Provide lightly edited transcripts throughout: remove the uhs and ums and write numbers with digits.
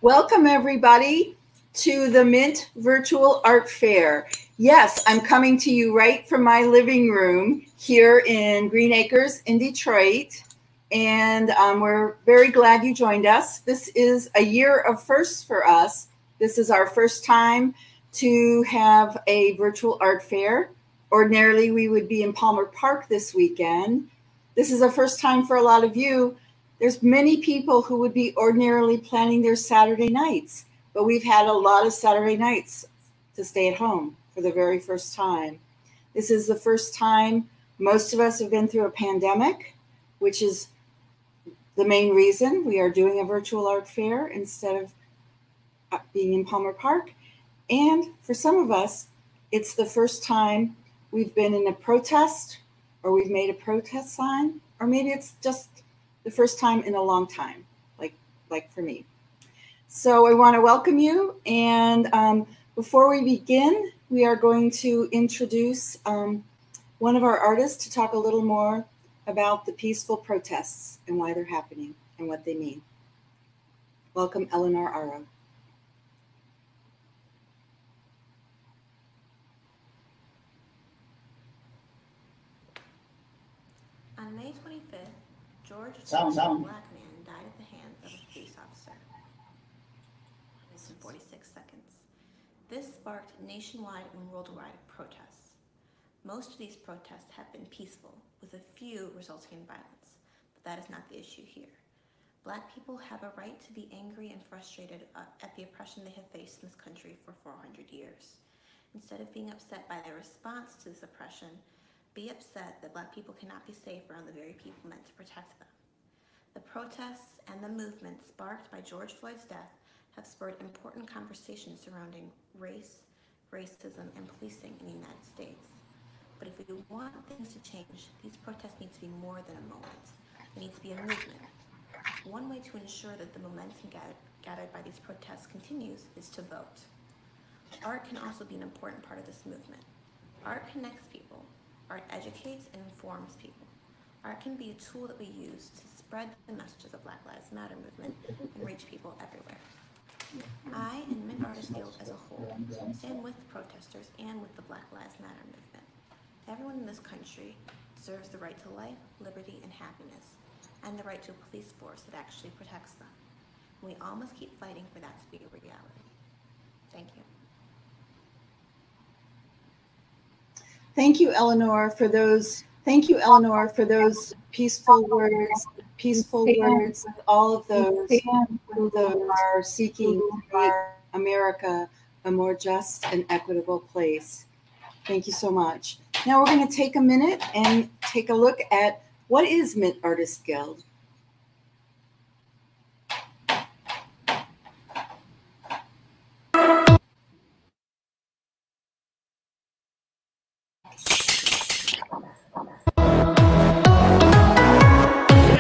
Welcome, everybody, to the Mint Virtual Art Fair. Yes, I'm coming to you right from my living room here in Green Acres in Detroit, and we're very glad you joined us. This is a year of firsts for us. This is our first time to have a virtual art fair. Ordinarily, we would be in Palmer Park this weekend. This is a first time for a lot of you. There's many people who would be ordinarily planning their Saturday nights, but we've had a lot of Saturday nights to stay at home for the very first time. This is the first time most of us have been through a pandemic, which is the main reason we are doing a virtual art fair instead of being in Palmer Park. And for some of us, it's the first time we've been in a protest, or we've made a protest sign, or maybe it's just the first time in a long time, like for me. So I want to welcome you. And before we begin, we are going to introduce one of our artists to talk a little more about the peaceful protests and why they're happening and what they mean. Welcome, Eleanor Aro. On May 25th, George Floyd, a black man, died at the hands of a police officer. In 46 seconds. This sparked nationwide and worldwide protests. Most of these protests have been peaceful, with a few resulting in violence, but that is not the issue here. Black people have a right to be angry and frustrated at the oppression they have faced in this country for 400 years. Instead of being upset by their response to this oppression, be upset that Black people cannot be safe around the very people meant to protect them. The protests and the movement sparked by George Floyd's death have spurred important conversations surrounding race, racism, and policing in the United States. But if we want things to change, these protests need to be more than a moment. They need to be a movement. One way to ensure that the momentum gathered by these protests continues is to vote. Art can also be an important part of this movement. Art connects people. Art educates and informs people. Art can be a tool that we use to spread the messages of Black Lives Matter movement and reach people everywhere. I and Mint Artists Guild as a whole stand with the protesters and with the Black Lives Matter movement. Everyone in this country deserves the right to life, liberty, and happiness, and the right to a police force that actually protects them. We all must keep fighting for that to be a reality. Thank you. Thank you, Eleanor, for those. Thank you, Eleanor, for those peaceful words. All of those who are seeking to make America a more just and equitable place. Thank you so much. Now we're going to take a minute and take a look at what is Mint Artists Guild.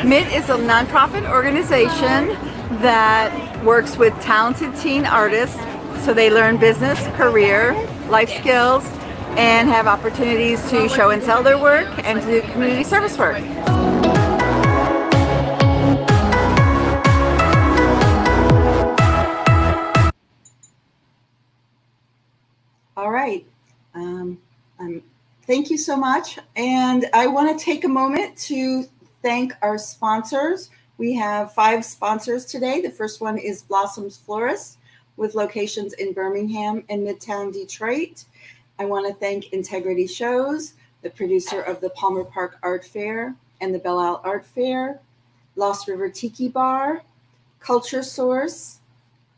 Mint is a nonprofit organization that works with talented teen artists so they learn business, career, life skills, and have opportunities to show and sell their work and to do community service work. All right. Thank you so much. And I want to take a moment to thank our sponsors. We have 5 sponsors today. The first one is Blossoms Florist with locations in Birmingham and Midtown Detroit. I want to thank Integrity Shows, the producer of the Palmer Park Art Fair and the Belle Isle Art Fair, Lost River Tiki Bar, Culture Source,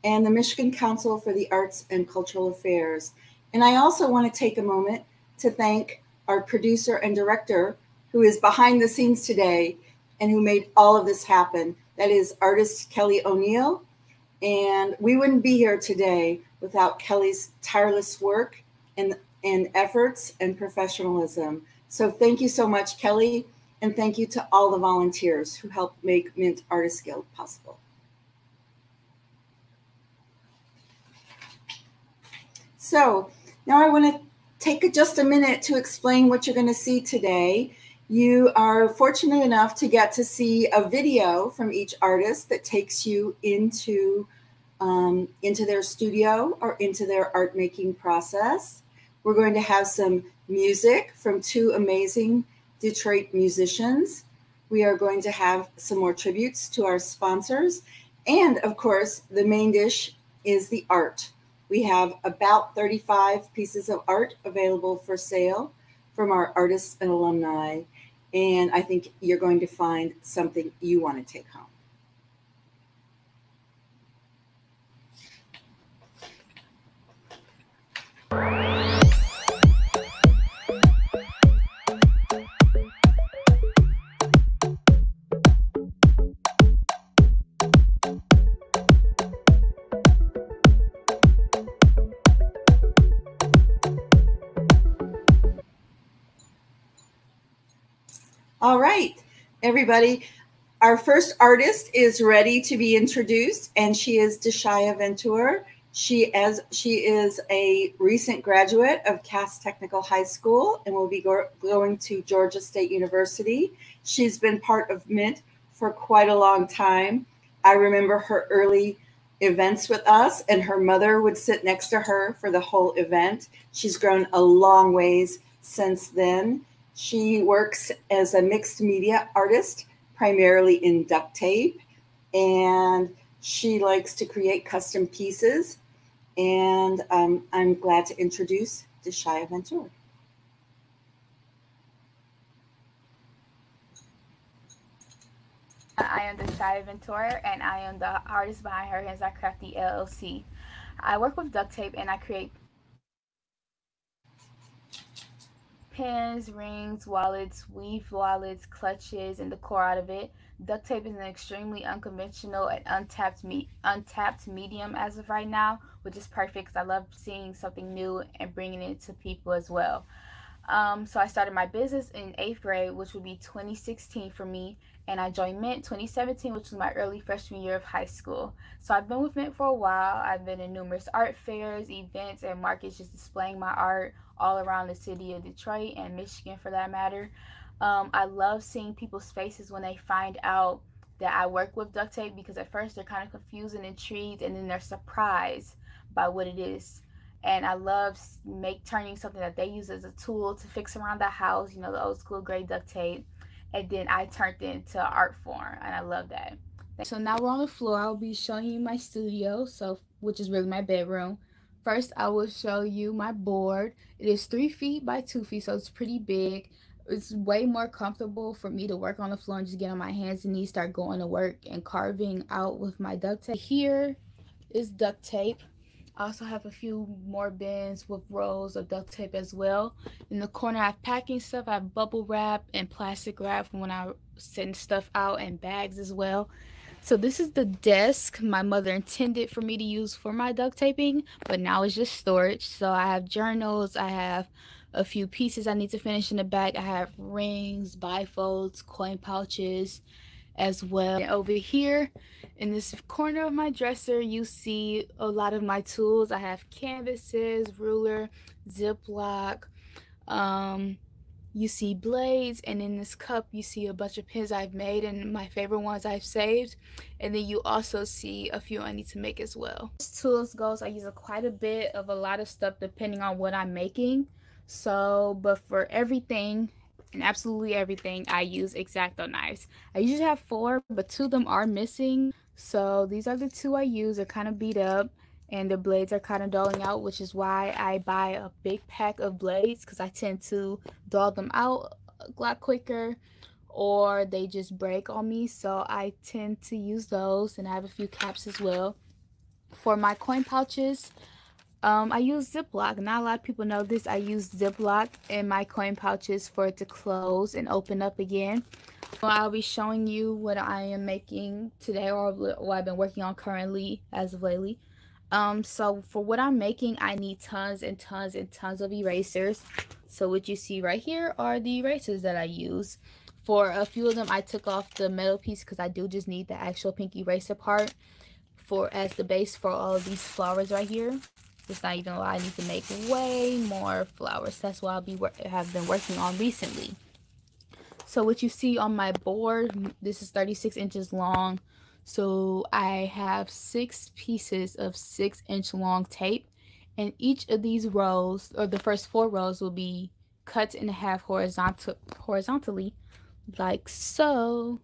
and the Michigan Council for the Arts and Cultural Affairs. And I also want to take a moment to thank our producer and director who is behind the scenes today and who made all of this happen. That is artist Kelly O'Neill. And we wouldn't be here today without Kelly's tireless work and efforts and professionalism. So thank you so much, Kelly. And thank you to all the volunteers who helped make Mint Artists Guild possible. So now I want to take just a minute to explain what you're going to see today. You are fortunate enough to get to see a video from each artist that takes you into into their studio or into their art making process. We're going to have some music from two amazing Detroit musicians. We are going to have some more tributes to our sponsors. And of course, the main dish is the art. We have about 35 pieces of art available for sale from our artists and alumni. And I think you're going to find something you want to take home. All right, everybody. Our first artist is ready to be introduced, and she is Deshaya Ventura. She is a recent graduate of Cass Technical High School and will be going to Georgia State University. She's been part of Mint for quite a long time. I remember her early events with us, and her mother would sit next to her for the whole event. She's grown a long ways since then. She works as a mixed media artist, primarily in duct tape, and she likes to create custom pieces. And I'm glad to introduce Deshaya Ventura. I am Deshaya Ventura, and I am the artist behind Her Hands Are Crafty LLC. I work with duct tape, and I create pins, rings, wallets, weave wallets, clutches, and decor out of it. Duct tape is an extremely unconventional and untapped medium as of right now, which is perfect because I love seeing something new and bringing it to people as well. So I started my business in 8th grade, which would be 2016 for me, and I joined Mint 2017, which was my early freshman year of high school. So I've been with Mint for a while. I've been in numerous art fairs, events, and markets just displaying my art all around the city of Detroit and Michigan for that matter. I love seeing people's faces when they find out that I work with duct tape, because at first they're kind of confused and intrigued, and then they're surprised by what it is. And I love turning something that they use as a tool to fix around the house, you know, the old school gray duct tape, and then I turned it into art form, and I love that. So now we're on the floor. I'll be showing you my studio, which is really my bedroom. First, I will show you my board. It is 3 feet by 2 feet, so it's pretty big. It's way more comfortable for me to work on the floor and just get on my hands and knees, start going to work and carving out with my duct tape. Here is duct tape. I also have a few more bins with rolls of duct tape as well. In the corner, I have packing stuff. I have bubble wrap and plastic wrap when I send stuff out, and bags as well. So this is the desk my mother intended for me to use for my duct taping, but now it's just storage. So I have journals, I have a few pieces I need to finish in the back. I have rings, bifolds, coin pouches as well. And over here in this corner of my dresser, you see a lot of my tools. I have canvases, ruler, Ziploc, you see blades, and in this cup you see a bunch of pins I've made and my favorite ones I've saved. And then you also see a few I need to make as well. As tools goes, I use quite a bit of a lot of stuff depending on what I'm making. But for everything and absolutely everything, I use X-Acto knives. I usually have 4, but 2 of them are missing. So these are the 2 I use. They're kind of beat up and the blades are kind of dulling out, which is why I buy a big pack of blades, because I tend to dull them out a lot quicker or they just break on me. So I tend to use those, and I have a few caps as well. For my coin pouches, I use Ziploc. Not a lot of people know this. I use Ziploc in my coin pouches for it to close and open up again. Well, I'll be showing you what I am making today, or what I've been working on currently as of lately. So for what I'm making, I need tons and tons and tons of erasers. So what you see right here are the erasers that I use. For a few of them, I took off the metal piece because I do just need the actual pink eraser part as the base for all of these flowers right here. It's not even a lot. I need to make way more flowers. That's what have been working on recently. So what you see on my board, this is 36 inches long. So I have 6 pieces of 6-inch long tape, and each of these rows, or the first 4 rows, will be cut in half horizontally, like so.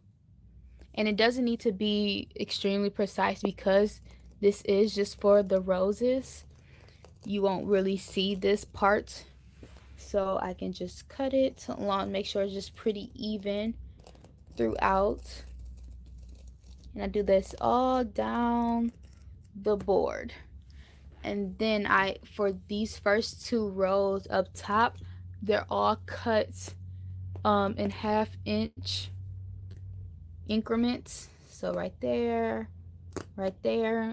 And it doesn't need to be extremely precise because this is just for the roses. You won't really see this part, so I can just cut it along, make sure it's just pretty even throughout. And I do this all down the board. And then for these first 2 rows up top, they're all cut in 1/2-inch increments. So right there,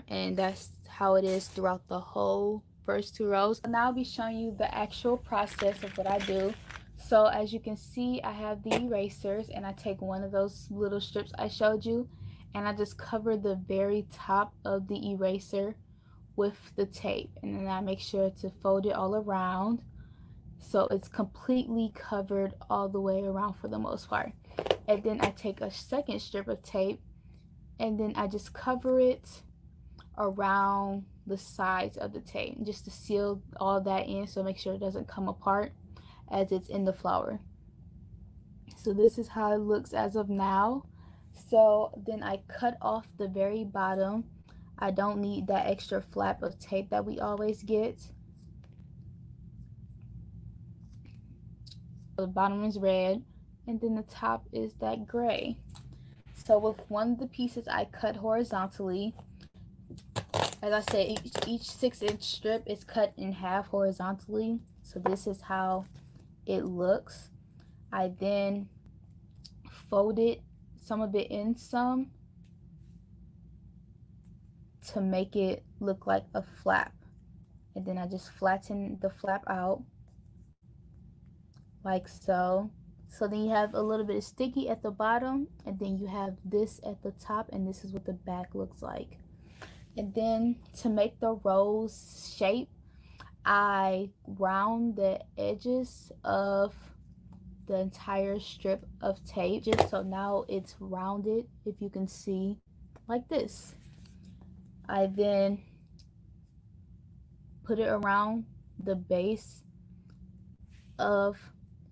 and that's how it is throughout the whole first 2 rows. Now I'll be showing you the actual process of what I do. So as you can see, I have the erasers, and I take one of those little strips I showed you, and I just cover the very top of the eraser with the tape, and then I make sure to fold it all around so it's completely covered all the way around for the most part. And then I take a second strip of tape, and then I just cover it around the sides of the tape just to seal all that in, so make sure it doesn't come apart as it's in the flower. So this is how it looks as of now. So then I cut off the very bottom. I don't need that extra flap of tape that we always get. The bottom is red, and then the top is that gray. So with one of the pieces I cut horizontally, as I said, each 6-inch strip is cut in half horizontally. So this is how it looks. I then folded some of it in some to make it look like a flap, and then I just flatten the flap out like so. So then you have a little bit of sticky at the bottom, and then you have this at the top, and this is what the back looks like. And then to make the rose shape, I round the edges of the entire strip of tape, just so now it's rounded, if you can see, like this. I then put it around the base of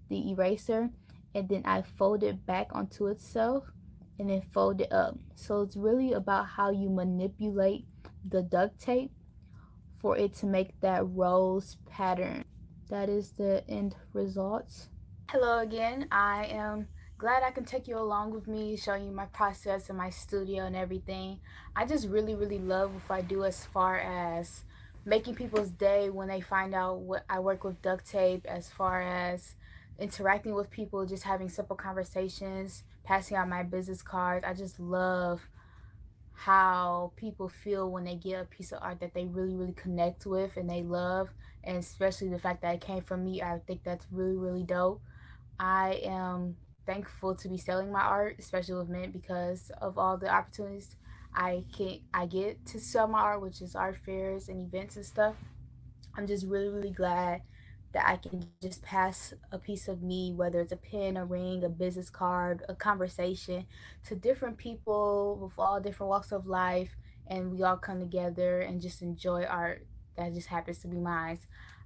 the eraser, and then I fold it back onto itself and then fold it up. So it's really about how you manipulate the duct tape for it to make that rose pattern. That is the end result. Hello again. I am glad I can take you along with me, showing you my process in my studio and everything. I just really love what I do as far as making people's day when they find out what I work with duct tape, as far as interacting with people, just having simple conversations, passing out my business cards. I just love how people feel when they get a piece of art that they really connect with and they love, and especially the fact that it came from me. I think that's really dope. I am thankful to be selling my art, especially with Mint, because of all the opportunities I get to sell my art, which is art fairs and events and stuff. I'm just really glad that I can just pass a piece of me, whether it's a pen, a ring, a business card, a conversation, to different people with all different walks of life, and we all come together and just enjoy art that just happens to be mine.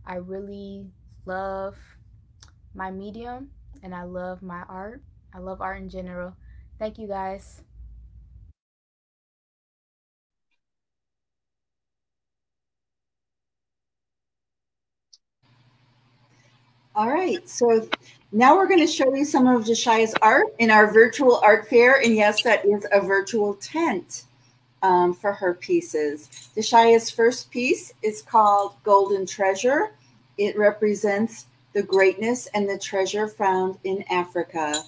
I really love my medium, and I love my art. I love art in general. Thank you guys. All right, so now we're going to show you some of Jashia's art in our virtual art fair. And yes, that is a virtual tent for her pieces. Jashia's first piece is called Golden Treasure. It represents the greatness and the treasure found in Africa.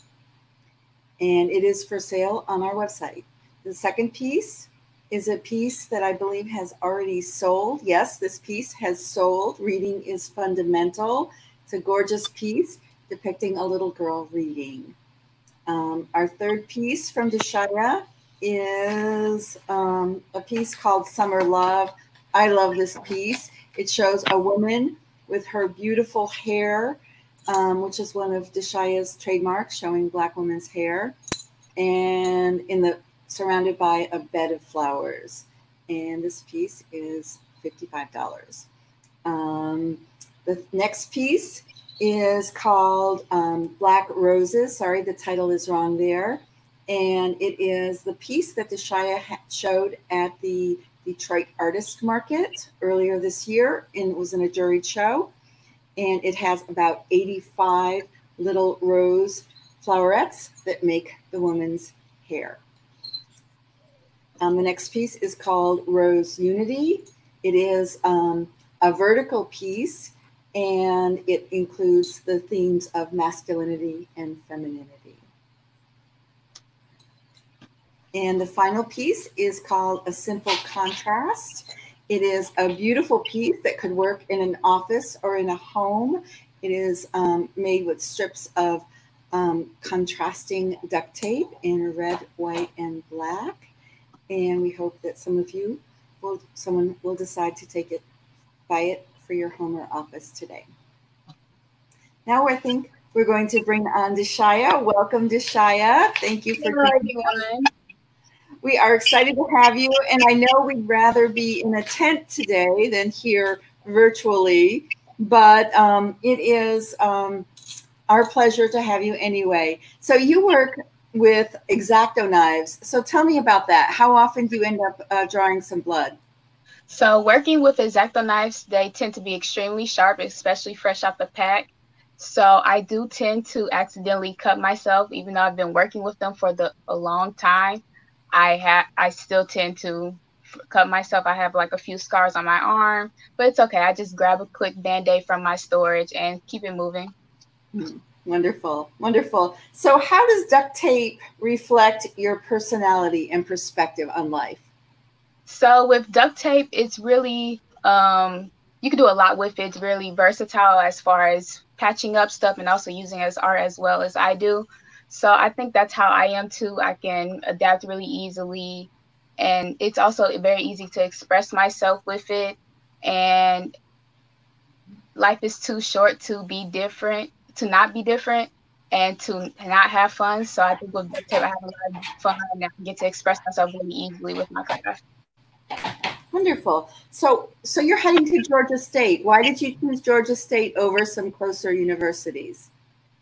And it is for sale on our website. The second piece is a piece that I believe has already sold. Yes, this piece has sold. Reading is fundamental. It's a gorgeous piece depicting a little girl reading. Our third piece from Jashia is a piece called Summer Love. I love this piece. It shows a woman with her beautiful hair, which is one of Jashia's trademarks, showing Black women's hair. And in the surrounded by a bed of flowers. And this piece is $55. The next piece is called Black Roses. Sorry, the title is wrong there. And it is the piece that Deshaya showed at the Detroit Artist Market earlier this year, and it was in a juried show. And it has about 85 little rose flowerets that make the woman's hair. The next piece is called Rose Unity. It is a vertical piece, and it includes the themes of masculinity and femininity. And the final piece is called A Simple Contrast. It is a beautiful piece that could work in an office or in a home. It is made with strips of contrasting duct tape in red, white, and black. And we hope that someone will decide to buy it for your home or office today. Now I think we're going to bring on Deshaya. Welcome, Deshaya. Thank you for joining us. We are excited to have you, and I know we'd rather be in a tent today than here virtually, but it is our pleasure to have you anyway. So you work with X-Acto knives. So tell me about that. How often do you end up drawing some blood? So working with X-Acto knives, they tend to be extremely sharp, especially fresh off the pack. So I do tend to accidentally cut myself, even though I've been working with them for a long time. I still tend to cut myself. I have like a few scars on my arm, but it's okay. I just grab a quick Band-Aid from my storage and keep it moving. Wonderful, wonderful. So how does duct tape reflect your personality and perspective on life? So with duct tape, it's really, you can do a lot with it. It's really versatile as far as patching up stuff and also using it as art as well as I do. So I think that's how I am too. I can adapt really easily, and it's also very easy to express myself with it. And life is too short to be different, to not be different, and to not have fun. So I think with duct tape, I have a lot of fun, and I get to express myself really easily with my craft. Wonderful. So you're heading to Georgia State. Why did you choose Georgia State over some closer universities?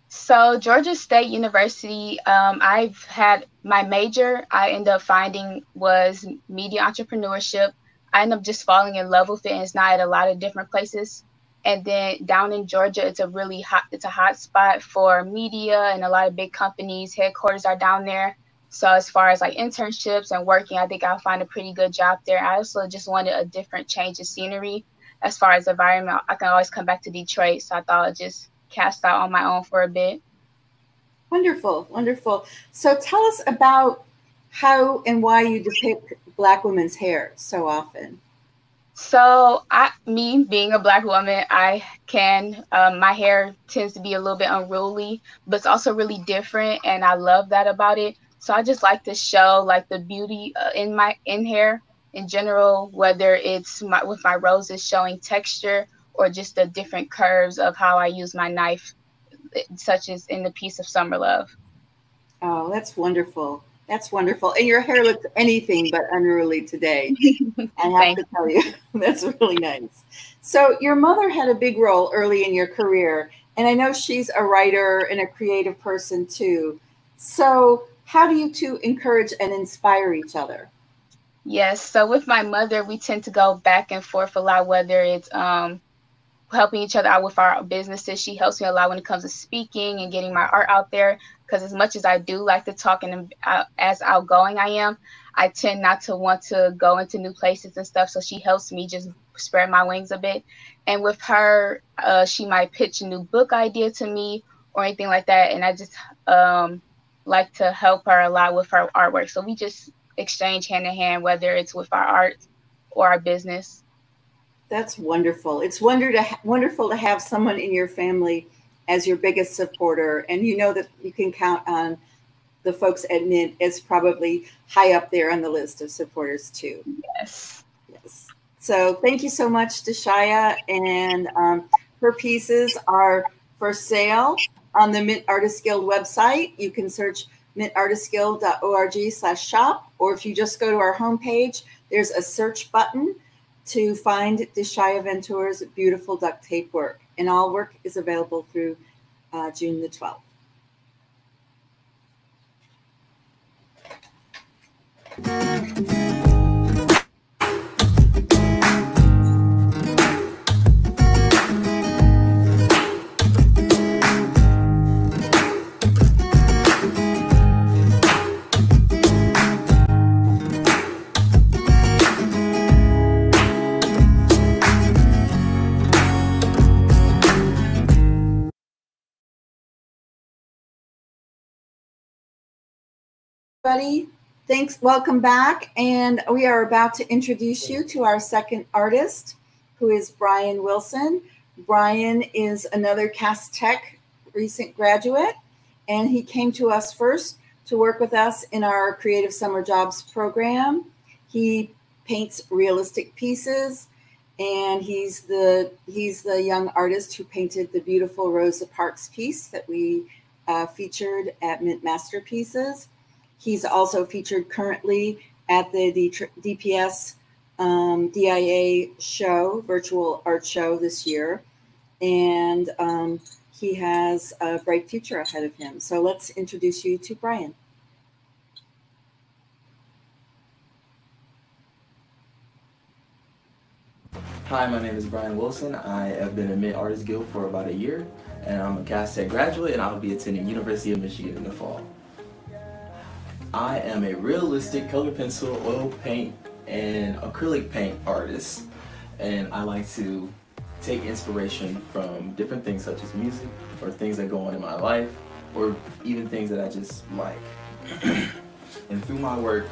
So Georgia State University, I've had my major, I ended up finding was media entrepreneurship. I ended up just falling in love with it, and it's not at a lot of different places. And then down in Georgia, it's a hot spot for media, and a lot of big companies, headquarters are down there. So as far as like internships and working, I think I'll find a pretty good job there. I also just wanted a different change of scenery. As far as environment, I can always come back to Detroit. So I thought I'd just cast out on my own for a bit. Wonderful, wonderful. So tell us about how and why you depict Black women's hair so often. So me being a Black woman, my hair tends to be a little bit unruly, but it's also really different, and I love that about it. So I just like to show like the beauty in hair in general, whether it's with my roses showing texture or just the different curves of how I use my knife, such as in the piece of Summer Love. Oh, that's wonderful. That's wonderful. And your hair looks anything but unruly today. I have to tell you, that's really nice. So your mother had a big role early in your career, and I know she's a writer and a creative person too. So how do you two encourage and inspire each other? Yes. So with my mother, we tend to go back and forth a lot, whether it's helping each other out with our businesses. She helps me a lot when it comes to speaking and getting my art out there, because as much as I do like to talk and as outgoing I am, I tend not to want to go into new places and stuff. So she helps me just spread my wings a bit. And with her, she might pitch a new book idea to me or anything like that. And I just like to help her a lot with her artwork. So we just exchange hand in hand, whether it's with our art or our business. That's wonderful. It's wonderful to have someone in your family as your biggest supporter. And you know that you can count on the folks at Mint as probably high up there on the list of supporters too. Yes. Yes. So thank you so much, Deshaya. And her pieces are for sale on the Mint Artist Guild website. You can search mintartistguild.org/shop, or if you just go to our homepage, there's a search button to find Deshaya Ventur's beautiful duct tape work. And all work is available through June the 12th. Everybody, thanks, welcome back, and we are about to introduce you to our second artist, who is Brian Wilson. Brian is another Cass Tech recent graduate, and he came to us first to work with us in our Creative Summer Jobs program. He paints realistic pieces, and he's the young artist who painted the beautiful Rosa Parks piece that we featured at Mint Masterpieces. He's also featured currently at the DPS DIA show, virtual art show this year. And he has a bright future ahead of him. So let's introduce you to Brian. Hi, my name is Brian Wilson. I have been in Mint Artists Guild for about a year, and I'm a Cass Tech graduate, and I'll be attending University of Michigan in the fall. I am a realistic color pencil, oil paint, and acrylic paint artist, and I like to take inspiration from different things such as music or things that go on in my life or even things that I just like. And through my work,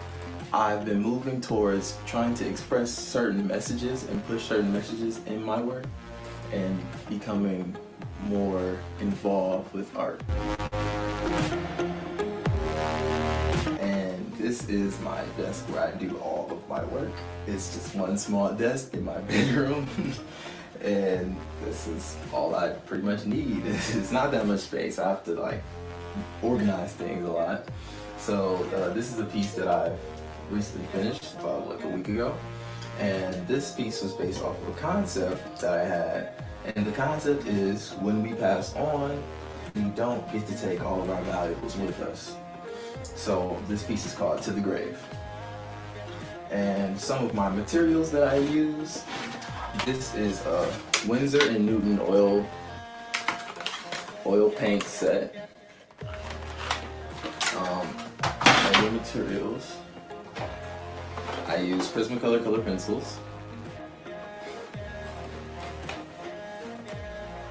I've been moving towards trying to express certain messages and push certain messages in my work and becoming more involved with art. This is my desk where I do all of my work. It's just one small desk in my bedroom. And this is all I pretty much need. It's not that much space. I have to like organize things a lot. So this is a piece that I've recently finished about like a week ago. And this piece was based off of a concept that I had. And the concept is when we pass on, we don't get to take all of our valuables with us. So this piece is called To the Grave. And some of my materials that I use, this is a Winsor & Newton oil paint set. Other materials, I use Prismacolor color pencils.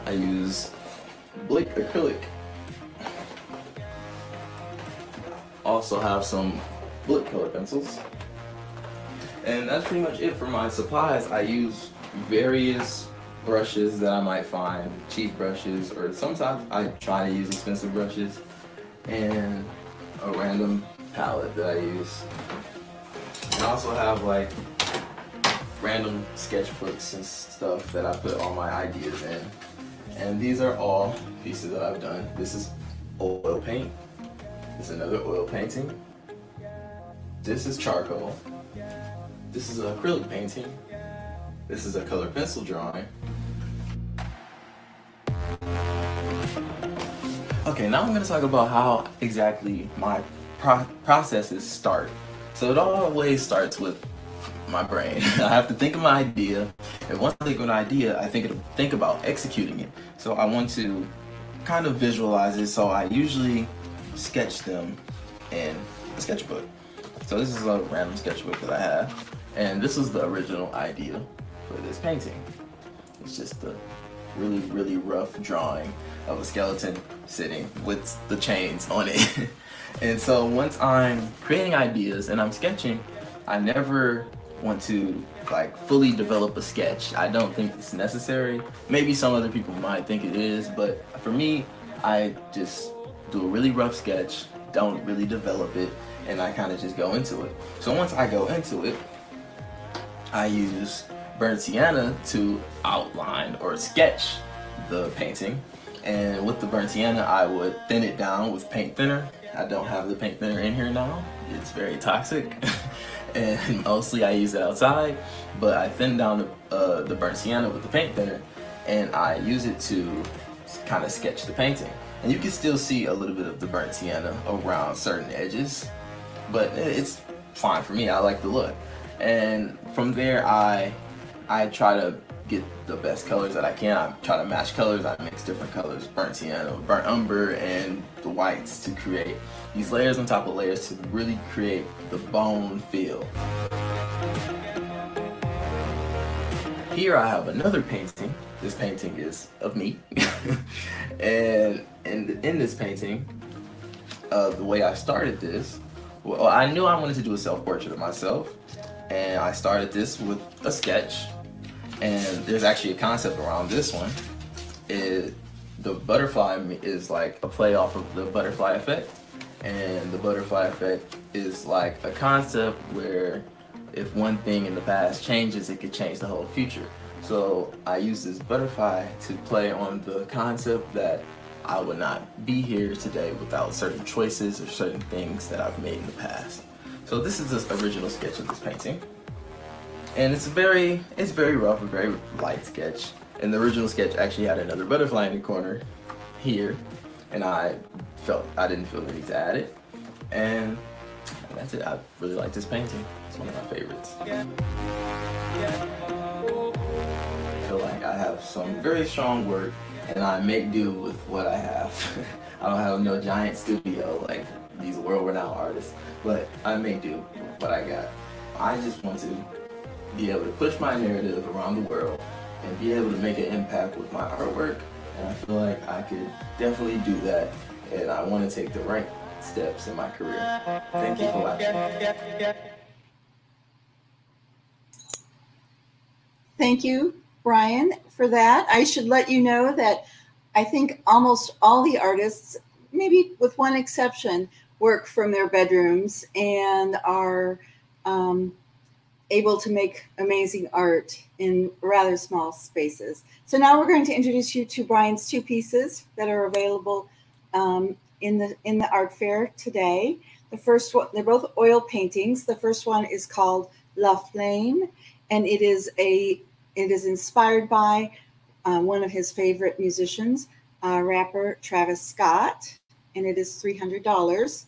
I use Blick acrylic. Also have some Blick color pencils. And that's pretty much it for my supplies. I use various brushes that I might find, cheap brushes, or sometimes I try to use expensive brushes, and a random palette that I use. And I also have like random sketchbooks and stuff that I put all my ideas in. And these are all pieces that I've done. This is oil paint. This is another oil painting. This is charcoal. This is an acrylic painting. This is a color pencil drawing. Okay, now I'm going to talk about how exactly my processes start. So it always starts with my brain. I have to think of my idea, and once I think of an idea, I think about executing it. So I want to kind of visualize it, so I usually sketch them in a sketchbook. So this is a random sketchbook that I have, and this is the original idea for this painting. It's just a really, really rough drawing of a skeleton sitting with the chains on it. And so once I'm creating ideas and I'm sketching, I never want to like fully develop a sketch. I don't think it's necessary. Maybe some other people might think it is, but for me, I just do a really rough sketch, don't really develop it, and I kind of just go into it. So once I go into it, I use burnt sienna to outline or sketch the painting. And with the burnt sienna, I would thin it down with paint thinner I don't have the paint thinner in here now. It's very toxic, and mostly I use it outside, but I thin down the burnt sienna with the paint thinner, and I use it to kind of sketch the painting. And you can still see a little bit of the burnt sienna around certain edges, but it's fine for me. I like the look. And from there, I try to get the best colors that I can. I try to match colors. I mix different colors, burnt sienna, burnt umber, and the whites to create these layers on top of layers to really create the bone feel. Here I have another painting. This painting is of me. And in this painting, the way I started this, well, I knew I wanted to do a self-portrait of myself, and I started this with a sketch. And there's actually a concept around this one. The butterfly is like a play off of the butterfly effect. And the butterfly effect is like a concept where if one thing in the past changes, it could change the whole future. So I use this butterfly to play on the concept that I would not be here today without certain choices or certain things that I've made in the past. So this is the original sketch of this painting. And it's very rough, a very light sketch. And the original sketch actually had another butterfly in the corner here, and I didn't feel the need to add it. And that's it. I really like this painting. It's one of my favorites. I feel like I have some very strong work, and I make do with what I have. I don't have no giant studio like these world-renowned artists, but I make do with what I got. I just want to be able to push my narrative around the world and be able to make an impact with my artwork, and I feel like I could definitely do that, and I want to take the right steps in my career. Thank you for watching. Thank you, Brian, for that. I should let you know that I think almost all the artists, maybe with one exception, work from their bedrooms and are able to make amazing art in rather small spaces. So now we're going to introduce you to Brian's two pieces that are available in the art fair today. The first one, they're both oil paintings. The first one is called La Flame, and it is inspired by one of his favorite musicians, rapper Travis Scott, and it is $300.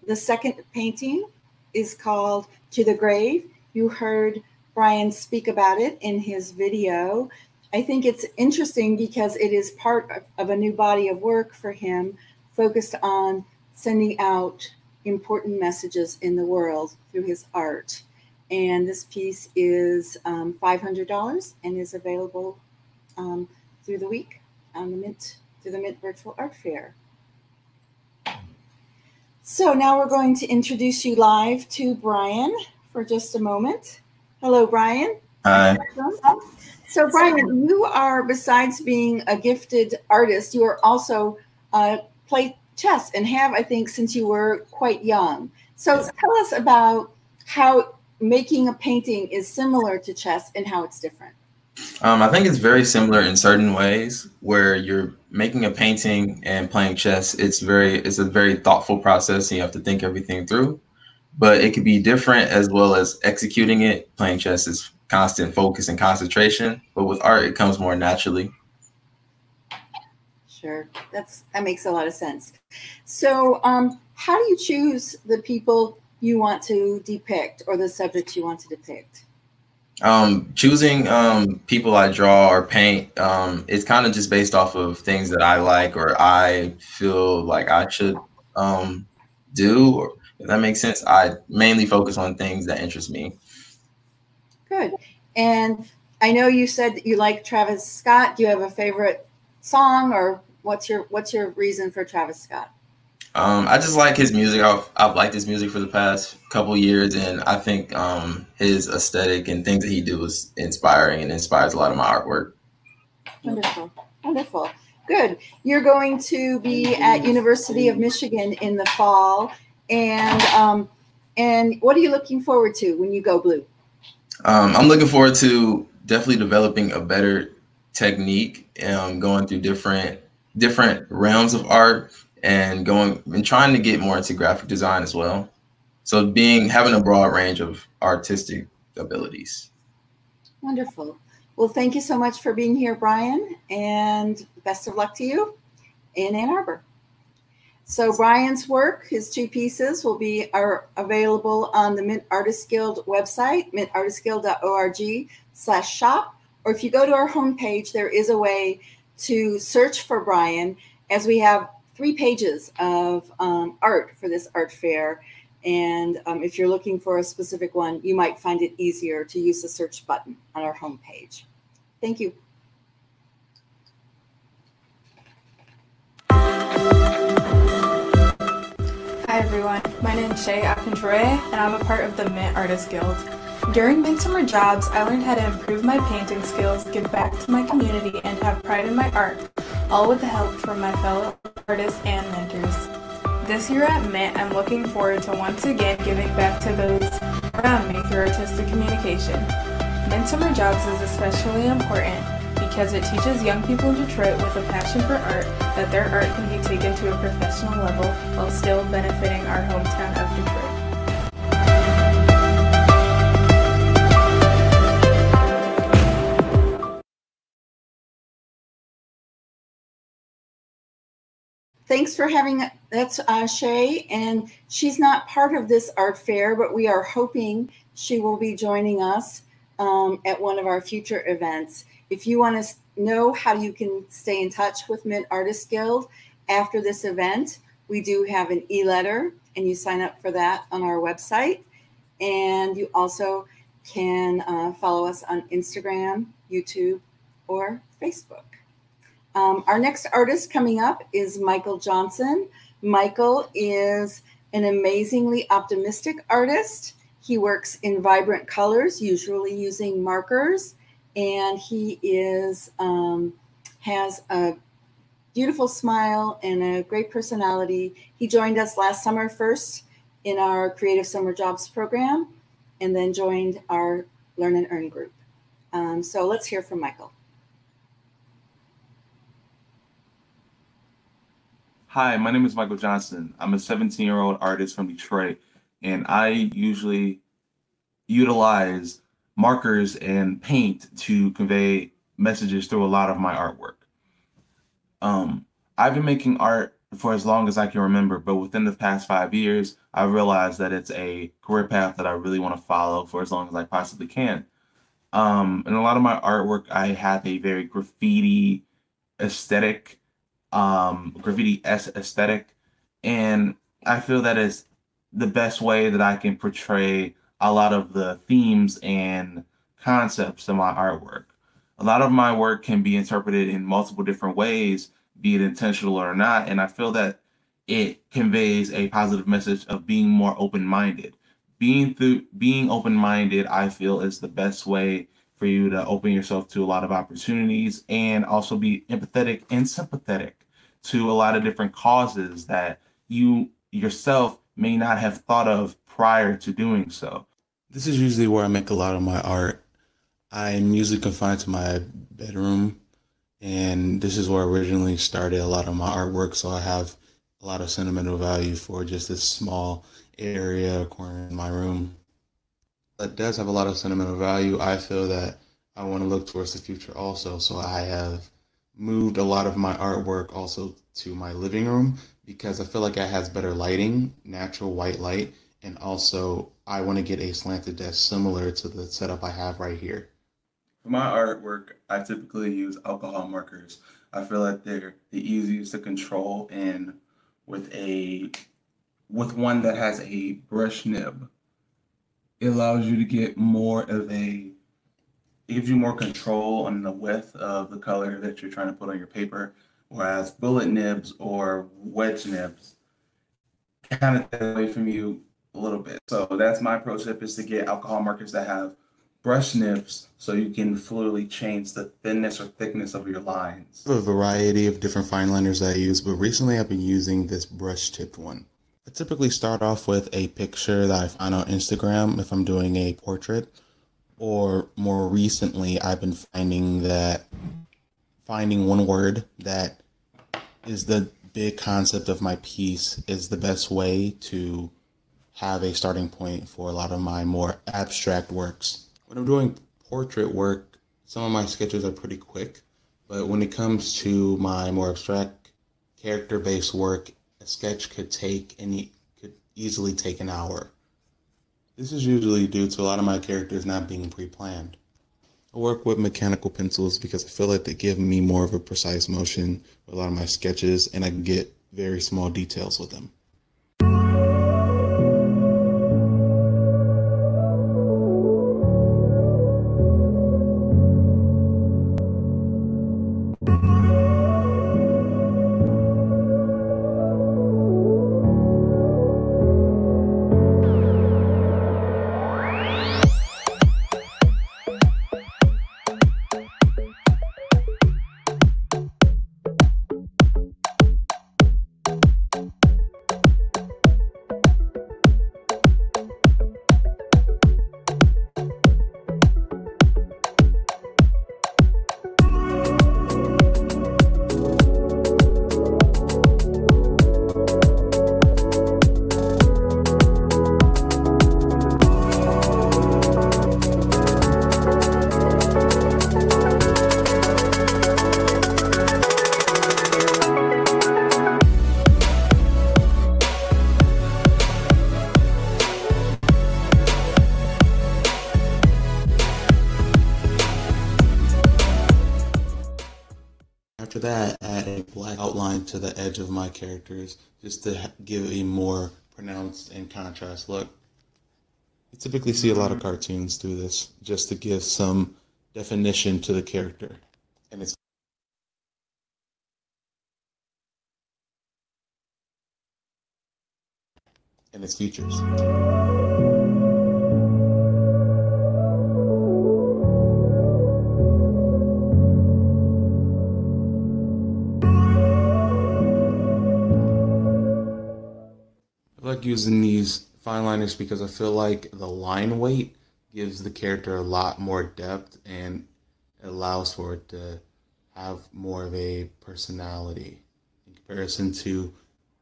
The second painting is called To the Grave. You heard Brian speak about it in his video. I think it's interesting because it is part of a new body of work for him focused on sending out important messages in the world through his art. And this piece is $500 and is available through the week on through the Mint Virtual Art Fair. So now we're going to introduce you live to Brian for just a moment. Hello, Brian. Hi. So Brian, you are, besides being a gifted artist, you are also play chess and have, I think, since you were quite young. So tell us about how making a painting is similar to chess and how it's different. I think it's very similar in certain ways. Where you're making a painting and playing chess, it's a very thoughtful process, and you have to think everything through. But it could be different as well as executing it. Playing chess is constant focus and concentration, but with art, it comes more naturally. Sure, that makes a lot of sense. So how do you choose the people you want to depict or the subjects you want to depict? Choosing people I draw or paint, it's kind of just based off of things that I like or I feel like I should do, or if that makes sense. I mainly focus on things that interest me. Good. And I know you said that you like Travis Scott. Do you have a favorite song, or what's your reason for Travis Scott? I just like his music. I've liked his music for the past couple years, and I think his aesthetic and things that he do is inspiring and inspires a lot of my artwork. Wonderful. Wonderful. Good. You're going to be at University of Michigan in the fall, and what are you looking forward to when you go blue? I'm looking forward to definitely developing a better technique, going through different realms of art, and trying to get more into graphic design as well. So having a broad range of artistic abilities. Wonderful. Well, thank you so much for being here, Brian, and best of luck to you in Ann Arbor. So Brian's work, his 2 pieces, are available on the Mint Artist Guild website, mintartistguild.org/shop. Or if you go to our homepage, there is a way to search for Brian, as we have 3 pages of art for this art fair. And if you're looking for a specific one, you might find it easier to use the search button on our homepage. Thank you. Hi everyone, my name is Shay Akintroye and I'm a part of the Mint Artist Guild. During Midsummer Jobs, I learned how to improve my painting skills, give back to my community, and have pride in my art, all with the help from my fellow artists and mentors. This year at Mint, I'm looking forward to once again giving back to those around me through artistic communication. Midsummer Jobs is especially important because it teaches young people in Detroit with a passion for art that their art can be taken to a professional level while still benefiting our hometown of Detroit. Thanks for having, that's Shay, and she's not part of this art fair, but we are hoping she will be joining us at one of our future events. If you want to know how you can stay in touch with Mint Artist Guild after this event, we do have an e-letter, and you sign up for that on our website. And you also can follow us on Instagram, YouTube, or Facebook. Our next artist coming up is Michael Johnson. Michael is an amazingly optimistic artist. He works in vibrant colors, usually using markers, and he has a beautiful smile and a great personality. He joined us last summer first in our Creative Summer Jobs program, and then joined our Learn and Earn group. So let's hear from Michael. Hi, my name is Michael Johnson. I'm a 17-year-old artist from Detroit, and I usually utilize markers and paint to convey messages through a lot of my artwork. I've been making art for as long as I can remember, but within the past 5 years, I realized that it's a career path that I really want to follow for as long as I possibly can. In a lot of my artwork, I have a very graffiti aesthetic, aesthetic, and I feel that is the best way that I can portray a lot of the themes and concepts of my artwork. A lot of my work can be interpreted in multiple different ways, be it intentional or not, and I feel that it conveys a positive message of being more open-minded. Being open-minded, I feel, is the best way for you to open yourself to a lot of opportunities and also be empathetic and sympathetic to a lot of different causes that you yourself may not have thought of prior to doing so. This is usually where I make a lot of my art. I'm usually confined to my bedroom, and this is where I originally started a lot of my artwork, so I have a lot of sentimental value for just this small area corner in my room. That does have a lot of sentimental value. I feel that I want to look towards the future also, so I have moved a lot of my artwork also to my living room because I feel like it has better lighting, natural white light, and also I want to get a slanted desk similar to the setup I have right here. For my artwork, I typically use alcohol markers. I feel like they're the easiest to control, and with one that has a brush nib, it allows you to get it gives you more control on the width of the color that you're trying to put on your paper, whereas bullet nibs or wedge nibs kind of take away from you a little bit. So that's my pro tip, is to get alcohol markers that have brush nibs so you can fluidly change the thinness or thickness of your lines. I have a variety of different fine liners that I use, but recently I've been using this brush tipped one. I typically start off with a picture that I find on Instagram if I'm doing a portrait, or more recently I've been finding one word that is the big concept of my piece is the best way to have a starting point for a lot of my more abstract works. When I'm doing portrait work, some of my sketches are pretty quick, but when it comes to my more abstract character-based work, a sketch could easily take an hour. This is usually due to a lot of my characters not being pre-planned. I work with mechanical pencils because I feel like they give me more of a precise motion with a lot of my sketches, and I can get very small details with them. After that, add a black outline to the edge of my characters just to give a more pronounced and contrast look. You typically see a lot of cartoons do this just to give some definition to the character and its features. I like using these fine liners because I feel like the line weight gives the character a lot more depth and allows for it to have more of a personality in comparison to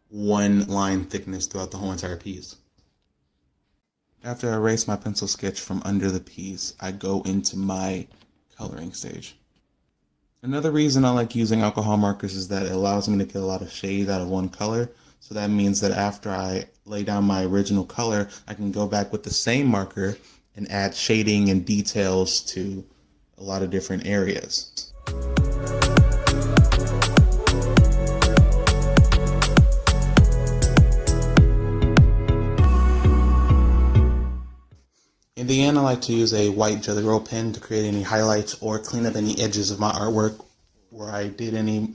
one line thickness throughout the whole entire piece. After I erase my pencil sketch from under the piece, I go into my coloring stage. Another reason I like using alcohol markers is that it allows me to get a lot of shade out of one color. So that means that after I lay down my original color, I can go back with the same marker and add shading and details to a lot of different areas. In the end, I like to use a white Jelly Roll pen to create any highlights or clean up any edges of my artwork where I did any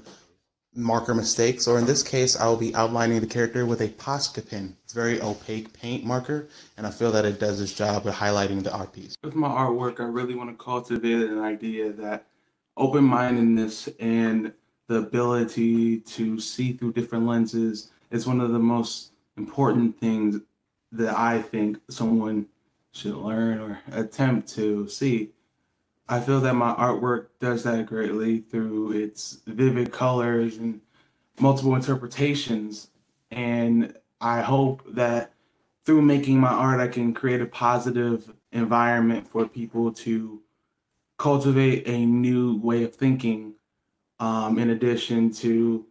marker mistakes, or in this case, I will be outlining the character with a Posca pen. It's a very opaque paint marker, and I feel that it does its job of highlighting the art piece. With my artwork, I really want to cultivate an idea that open-mindedness and the ability to see through different lenses is one of the most important things that I think someone should learn or attempt to see. I feel that my artwork does that greatly through its vivid colors and multiple interpretations. And I hope that through making my art, I can create a positive environment for people to cultivate a new way of thinking, in addition to,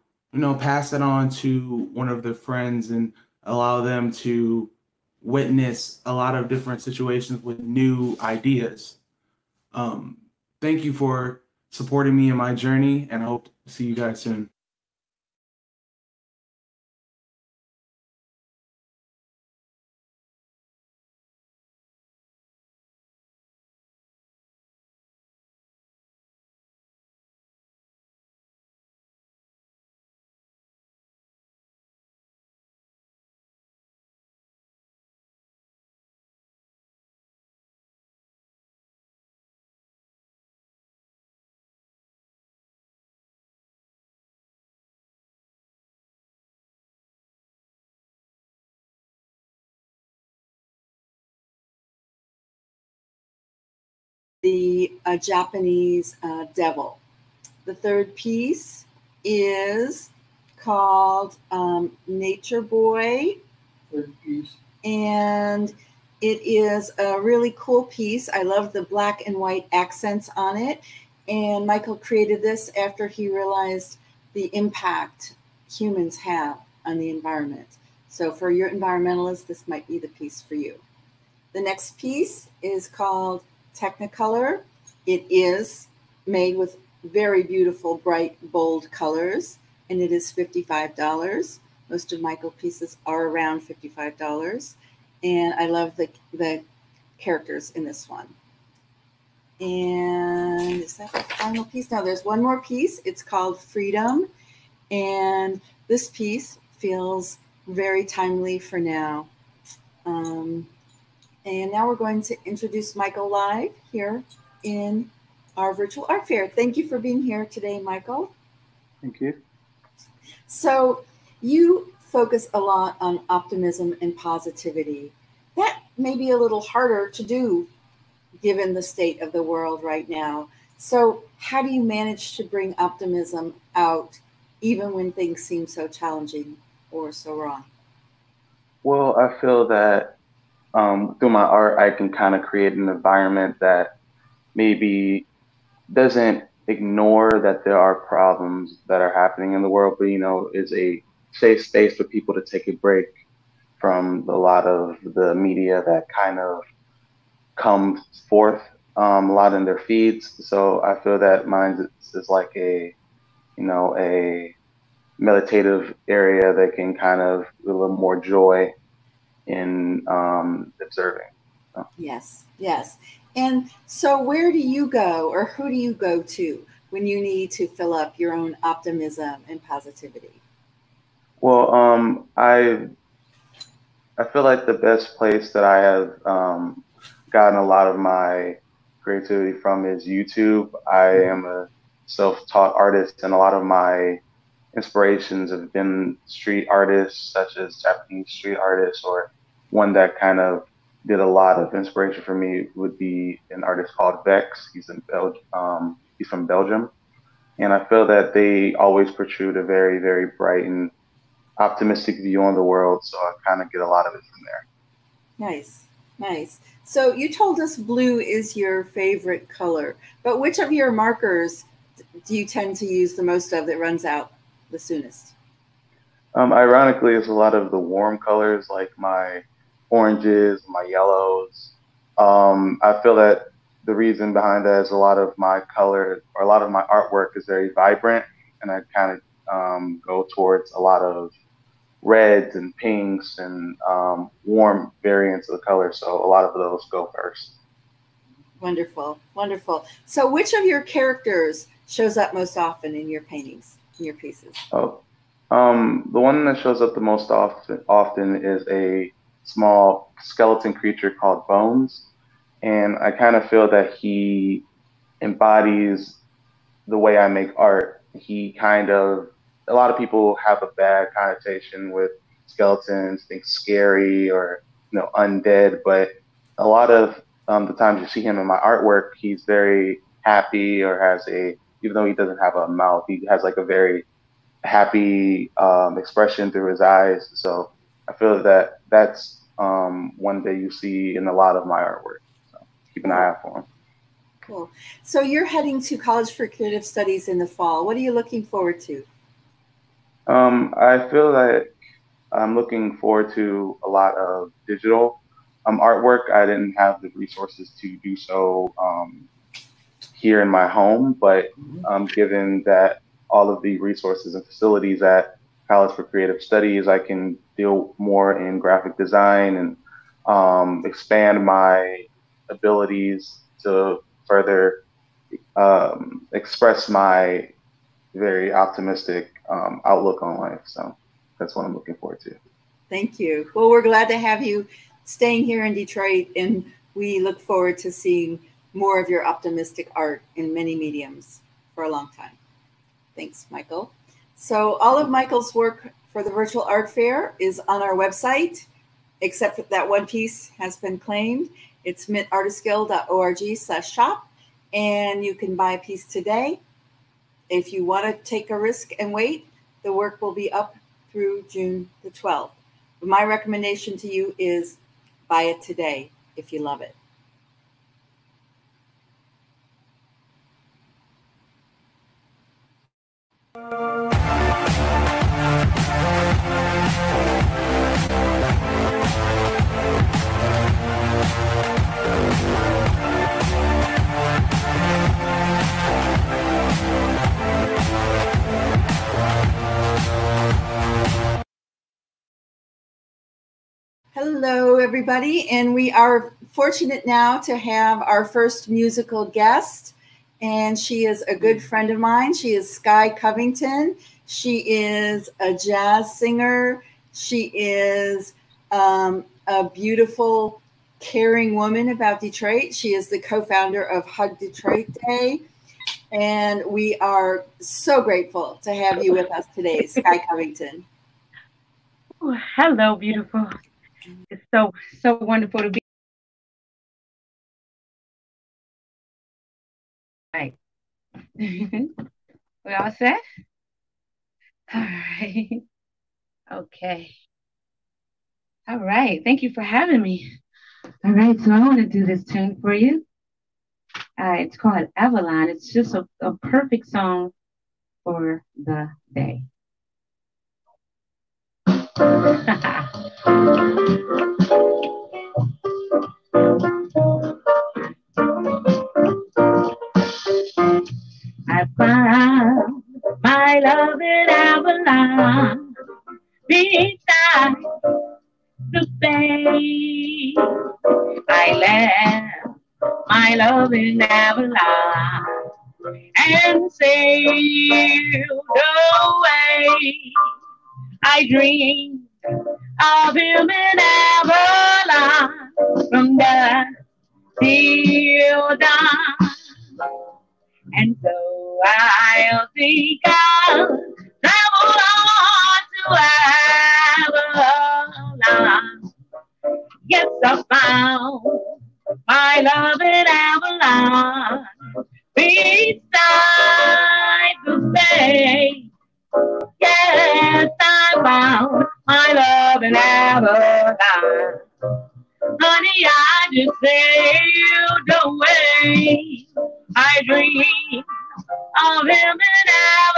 pass it on to one of their friends and allow them to witness a lot of different situations with new ideas. Thank you for supporting me in my journey, and I hope to see you guys soon. The Japanese devil. The third piece is called Nature Boy. Third piece. And it is a really cool piece. I love the black and white accents on it. And Michael created this after he realized the impact humans have on the environment. So for your environmentalists, this might be the piece for you. The next piece is called Technicolor. It is made with very beautiful, bright, bold colors, and it is $55. Most of Michael pieces are around $55. And I love the characters in this one. And is that the final piece? No, there's one more piece. It's called Freedom. And this piece feels very timely for now. And now we're going to introduce Michael live here in our virtual art fair. Thank you for being here today, Michael. Thank you. So you focus a lot on optimism and positivity. That may be a little harder to do given the state of the world right now. So how do you manage to bring optimism out even when things seem so challenging or so wrong? Well, I feel that through my art, I can kind of create an environment that maybe doesn't ignore that there are problems that are happening in the world, but, you know, is a safe space for people to take a break from a lot of the media that kind of comes forth a lot in their feeds. So I feel that mine is like a, you know, a meditative area that can kind of a little more joy in observing. So. Yes, yes. And so where do you go, or who do you go to when you need to fill up your own optimism and positivity? Well, I feel like the best place that I have gotten a lot of my creativity from is YouTube. I am a self-taught artist, and a lot of my inspirations have been street artists, such as Japanese street artists, or one that kind of did a lot of inspiration for me would be an artist called Vex. He's he's from Belgium, and I feel that they always protrude a very, very bright and optimistic view on the world. So I kind of get a lot of it from there. Nice, nice. So you told us blue is your favorite color, but which of your markers do you tend to use the most of that runs out the soonest? Ironically, it's a lot of the warm colors, like my oranges, my yellows. I feel that the reason behind that is a lot of my color, or a lot of my artwork is very vibrant, and I kind of go towards a lot of reds and pinks and warm variants of the color. So a lot of those go first. Wonderful, wonderful. So which of your characters shows up most often in your paintings, in your pieces? Oh, the one that shows up the most often is a small skeleton creature called Bones. And I kind of feel that he embodies the way I make art. He kind of, a lot of people have a bad connotation with skeletons, think scary or, you know, undead, but a lot of the times you see him in my artwork, he's very happy, or has a, even though he doesn't have a mouth, he has like a very happy expression through his eyes. So I feel that that's one that you see in a lot of my artwork. So keep an eye out for him. Cool. So you're heading to College for Creative Studies in the fall. What are you looking forward to? I feel that I'm looking forward to a lot of digital artwork. I didn't have the resources to do so here in my home, but given that all of the resources and facilities at College for Creative Studies, I can deal more in graphic design and expand my abilities to further express my very optimistic outlook on life. So that's what I'm looking forward to. Thank you. Well, we're glad to have you staying here in Detroit, and we look forward to seeing more of your optimistic art in many mediums for a long time. Thanks, Michael. So all of Michael's work for the virtual art fair is on our website, except that that one piece has been claimed. It's mintartistguild.org/shop, and you can buy a piece today. If you want to take a risk and wait, The work will be up through June the 12th. But my recommendation to you is buy it today if you love it. Hello, everybody, and we are fortunate now to have our first musical guest, and she is a good friend of mine. She is Sky Covington. She is a jazz singer. She is a beautiful, caring woman about Detroit. She is the co-founder of Hug Detroit Day, and we are so grateful to have you with us today, Sky Covington. Oh, hello, beautiful. It's so wonderful to be. Right. We all set? All right. Okay. All right. Thank you for having me. All right. So I want to do this tune for you. It's called Avalon. It's just a perfect song for the day. I found my love in Avalon, beside the bay. I left my love in Avalon and sailed away. I dreamed of him in Avalon from dusk till dawn. And so I'll think I'll travel on to Avalon. Yes, I found my love in Avalon, beside the bay. Yes, I found my love in Avalon. Honey, I just sailed away. I dream of him in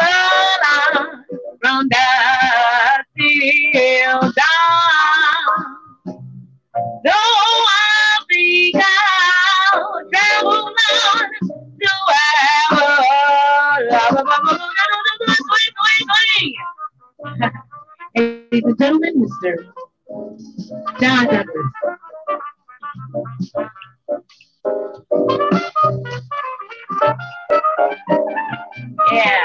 Avalon from dusk till dawn. So I think I'll travel on to Avalon. Ladies and gentlemen, Mr. John Douglas. Yeah.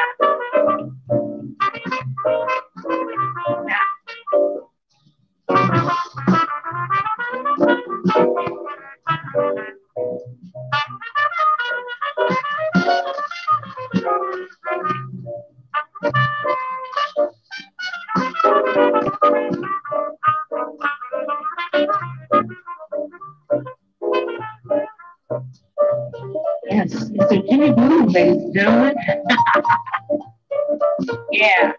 Yes, Mr. Jimmy Blue, ladies and gentlemen. Yeah.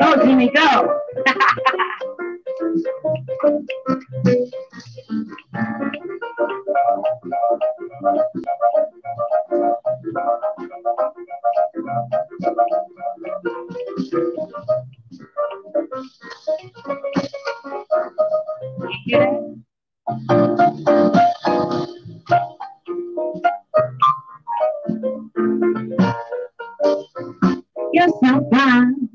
Go, Jimmy, go. Yes, I found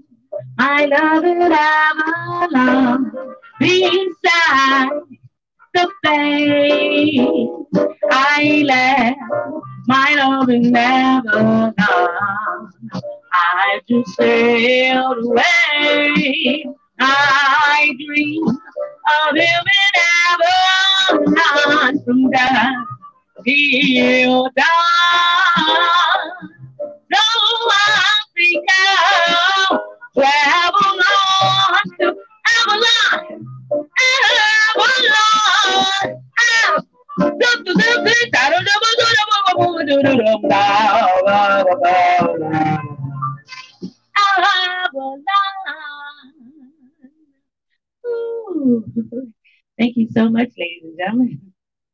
my love in Avalon, beside the bay. I laugh, my love is never gone. I just sailed away. I dream of living ever on from dusk till dawn. So I think I'll travel on to Avalon, Ooh. Thank you so much, ladies and gentlemen.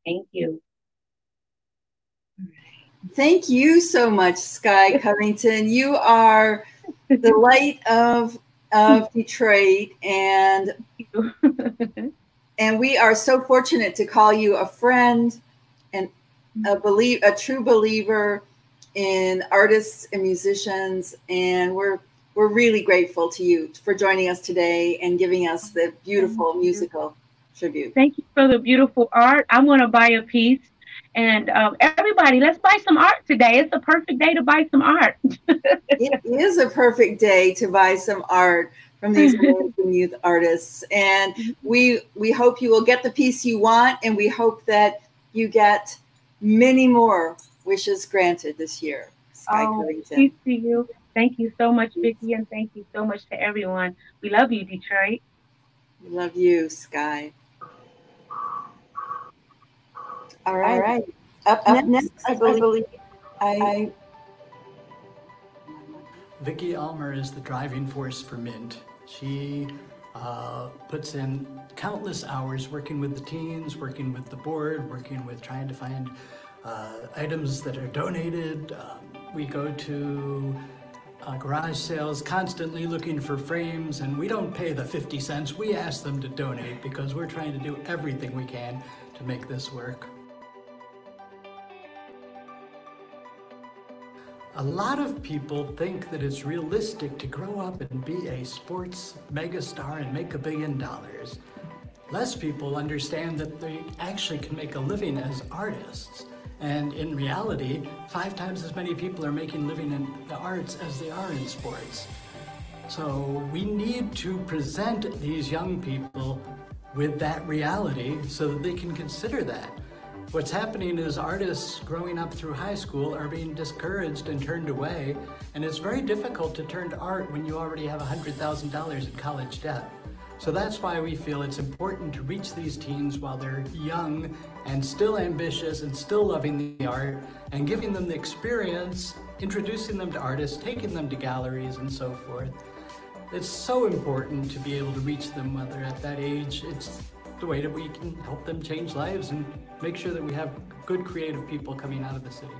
Thank you. Thank you so much, Sky Covington. You are the light of Detroit, and we are so fortunate to call you a friend and a true believer in artists and musicians, and we're really grateful to you for joining us today and giving us the beautiful musical tribute. Thank you for the beautiful art. I want to buy a piece. And everybody, let's buy some art today. It's the perfect day to buy some art. It is a perfect day to buy some art from these amazing youth artists. And we hope you will get the piece you want, and we hope that you get many more wishes granted this year. Sky Covington. Peace to you. Thank you so much, Vicki, and thank you so much to everyone. We love you, Detroit. We love you, Sky. All right. Up next, I believe Vicki Almer is the driving force for Mint. She puts in countless hours working with the teens, working with the board, working with trying to find items that are donated. We go to garage sales, constantly looking for frames, and we don't pay the 50 cents. We ask them to donate because we're trying to do everything we can to make this work. A lot of people think that it's realistic to grow up and be a sports megastar and make $1 billion. Less people understand that they actually can make a living as artists. And in reality, 5 times as many people are making a living in the arts as they are in sports. So we need to present these young people with that reality so that they can consider that. What's happening is artists growing up through high school are being discouraged and turned away, and it's very difficult to turn to art when you already have $100,000 in college debt. So that's why we feel it's important to reach these teens while they're young and still ambitious and still loving the art, and giving them the experience, introducing them to artists, taking them to galleries and so forth. It's so important to be able to reach them while they're at that age. It's the way that we can help them change lives and make sure that we have good creative people coming out of the city.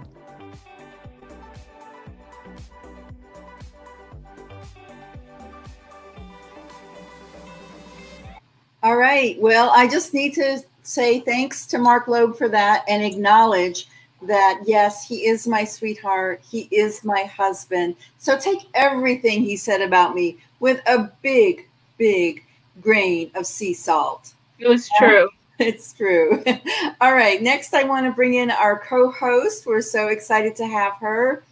All right. Well, I just need to say thanks to Mark Loeb for that and acknowledge that, yes, he is my sweetheart. He is my husband. So take everything he said about me with a big, big grain of sea salt. It was true. It's true. All right. Next, I want to bring in our co-host. We're so excited to have her.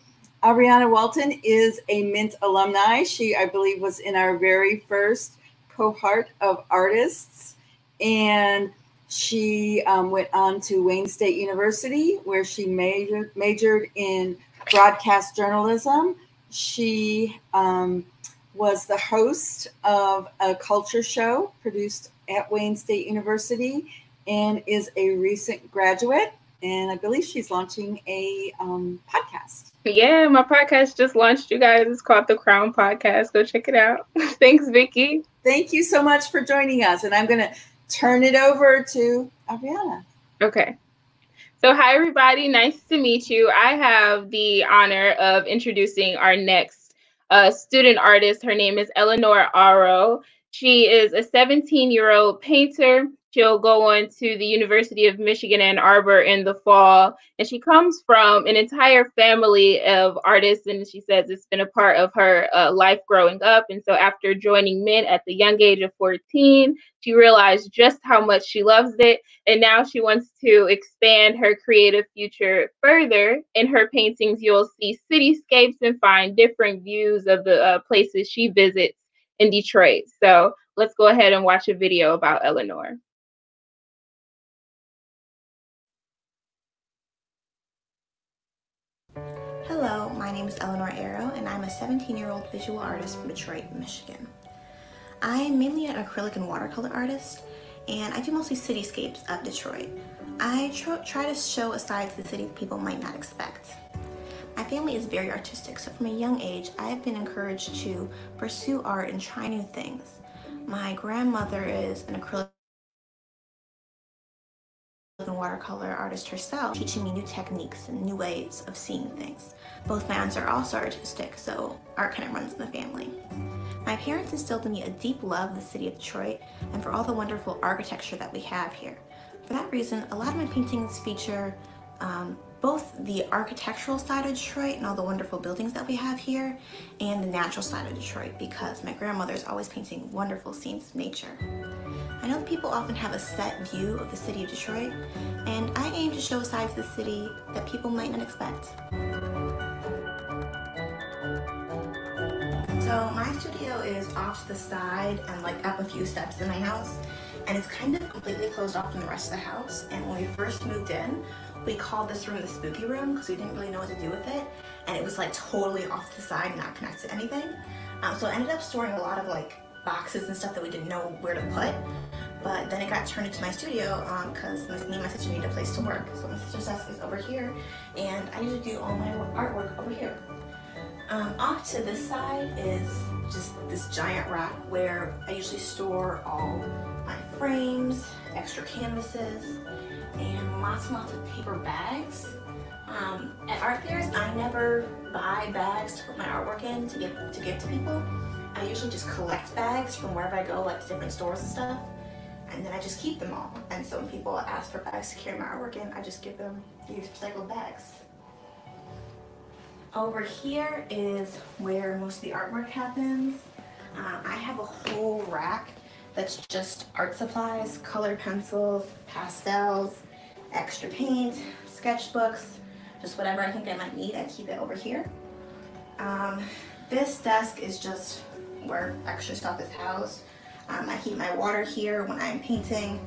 Aubriana Walton is a Mint alumni. She, I believe, was in our very first cohort of artists. And she went on to Wayne State University, where she majored in broadcast journalism. She was the host of a culture show produced at Wayne State University and is a recent graduate. And I believe she's launching a podcast. Yeah, my podcast just launched, you guys. It's called The Crown Podcast. Go check it out. Thanks, Vicki. Thank you so much for joining us. And I'm going to turn it over to Aubriana. Okay. So hi, everybody. Nice to meet you. I have the honor of introducing our next student artist. Her name is Eleanor Aro. She is a 17-year-old painter. She'll go on to the University of Michigan, Ann Arbor in the fall. And she comes from an entire family of artists. And she says it's been a part of her life growing up. And so after joining Mint at the young age of 14, she realized just how much she loves it. And now she wants to expand her creative future further. In her paintings, you'll see cityscapes and find different views of the places she visits in Detroit. So let's go ahead and watch a video about Eleanor. Hello, my name is Eleanor Arrow, and I'm a 17-year-old visual artist from Detroit, Michigan. I am mainly an acrylic and watercolor artist, and I do mostly cityscapes of Detroit. I try to show a side to the city people might not expect. My family is very artistic, so from a young age, I have been encouraged to pursue art and try new things. My grandmother is an acrylic and watercolor artist herself, teaching me new techniques and new ways of seeing things. Both my aunts are also artistic, so art kind of runs in the family. My parents instilled in me a deep love of the city of Detroit and for all the wonderful architecture that we have here. For that reason, a lot of my paintings feature both the architectural side of Detroit and all the wonderful buildings that we have here, and the natural side of Detroit, because my grandmother is always painting wonderful scenes of nature. I know that people often have a set view of the city of Detroit, and I aim to show a side to the city that people might not expect. So my studio is off to the side and like up a few steps in my house, and it's kind of completely closed off from the rest of the house. And when we first moved in, we called this room the spooky room because we didn't really know what to do with it, and it was like totally off to the side, not connected to anything. So I ended up storing a lot of like boxes and stuff that we didn't know where to put. But then it got turned into my studio because me and my sister needed a place to work. So my sister's desk is over here, and I usually do all my artwork over here. Off to this side is just this giant rack where I usually store all my frames, extra canvases, and lots and lots of paper bags. At art fairs, I never buy bags to put my artwork in to give to people. I usually just collect bags from wherever I go, like to different stores and stuff, and then I just keep them all. And so when people ask for bags to carry my artwork in, I just give them these recycled bags. Over here is where most of the artwork happens. I have a whole rack that's just art supplies, colored pencils, pastels, extra paint, sketchbooks, just whatever I think I might need, I keep it over here. This desk is just where extra stuff is housed. I keep my water here when I'm painting,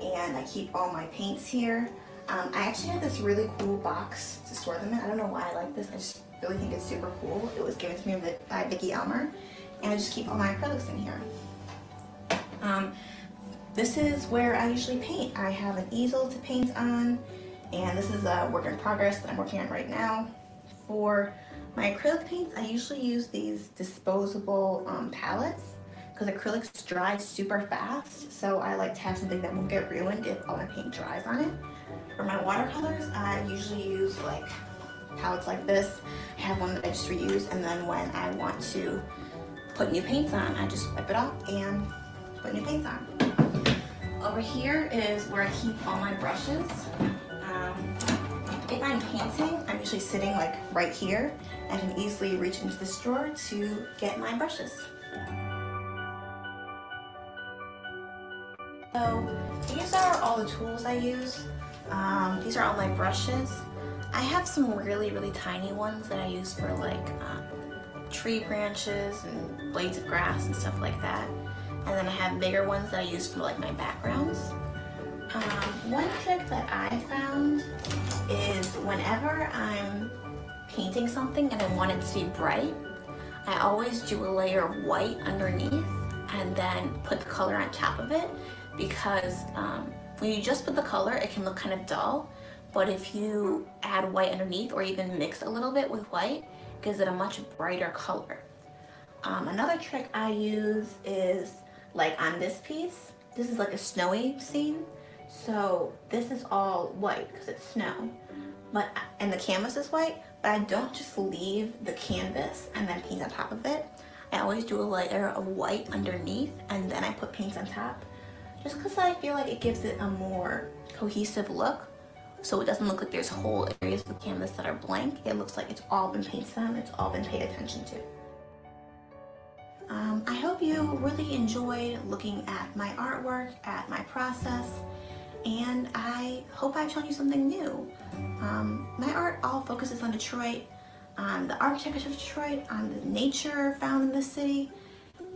and I keep all my paints here. I actually have this really cool box to store them in. I don't know why I like this, I just really think it's super cool. It was given to me by Vicki Elmer, and I just keep all my acrylics in here. This is where I usually paint. I have an easel to paint on, and this is a work in progress that I'm working on right now. For my acrylic paints, I usually use these disposable palettes because acrylics dry super fast, so I like to have something that won't get ruined if all my paint dries on it. For my watercolors, I usually use like palettes like this. I have one that I just reuse, and then when I want to put new paints on, I just wipe it off and put new paints on. Over here is where I keep all my brushes. If I'm painting, I'm usually sitting like right here. I can easily reach into this drawer to get my brushes. So these are all the tools I use. These are all my brushes. I have some really, really tiny ones that I use for like tree branches and blades of grass and stuff like that. And then I have bigger ones that I use for like my backgrounds. One trick that I found is whenever I'm painting something and I want it to be bright, I always do a layer of white underneath and then put the color on top of it, because when you just put the color, it can look kind of dull, but if you add white underneath or even mix a little bit with white, it gives it a much brighter color. Another trick I use is like on this piece. This is like a snowy scene, so this is all white because it's snow, and the canvas is white, but I don't just leave the canvas and then paint on top of it. I always do a layer of white underneath and then I put paint on top, just because I feel like it gives it a more cohesive look. So it doesn't look like there's whole areas of the canvas that are blank. It looks like it's all been painted on, it's all been paid attention to. I hope you really enjoyed looking at my artwork, at my process, and I hope I've shown you something new. My art all focuses on Detroit, on the architecture of Detroit, on the nature found in the city,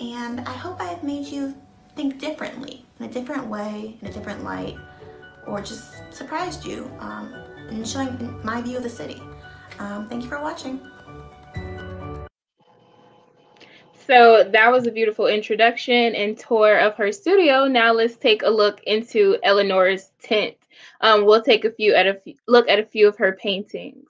and I hope I've made you think differently, in a different way, in a different light, or just surprised you in showing my view of the city. Thank you for watching. So that was a beautiful introduction and tour of her studio. Now let's take a look into Eleanor's tent. We'll take look at a few of her paintings.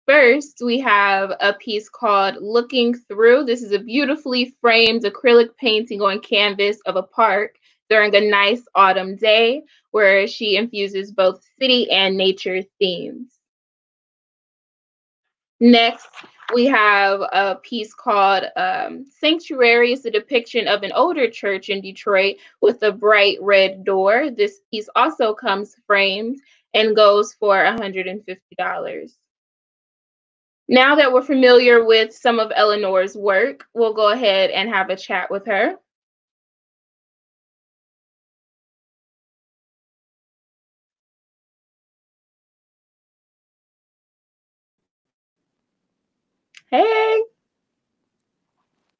First, we have a piece called Looking Through. This is a beautifully framed acrylic painting on canvas of a park during a nice autumn day where she infuses both city and nature themes. Next, we have a piece called Sanctuary. It's a depiction of an older church in Detroit with a bright red door. This piece also comes framed and goes for $150. Now that we're familiar with some of Eleanor's work, we'll go ahead and have a chat with her. Hey,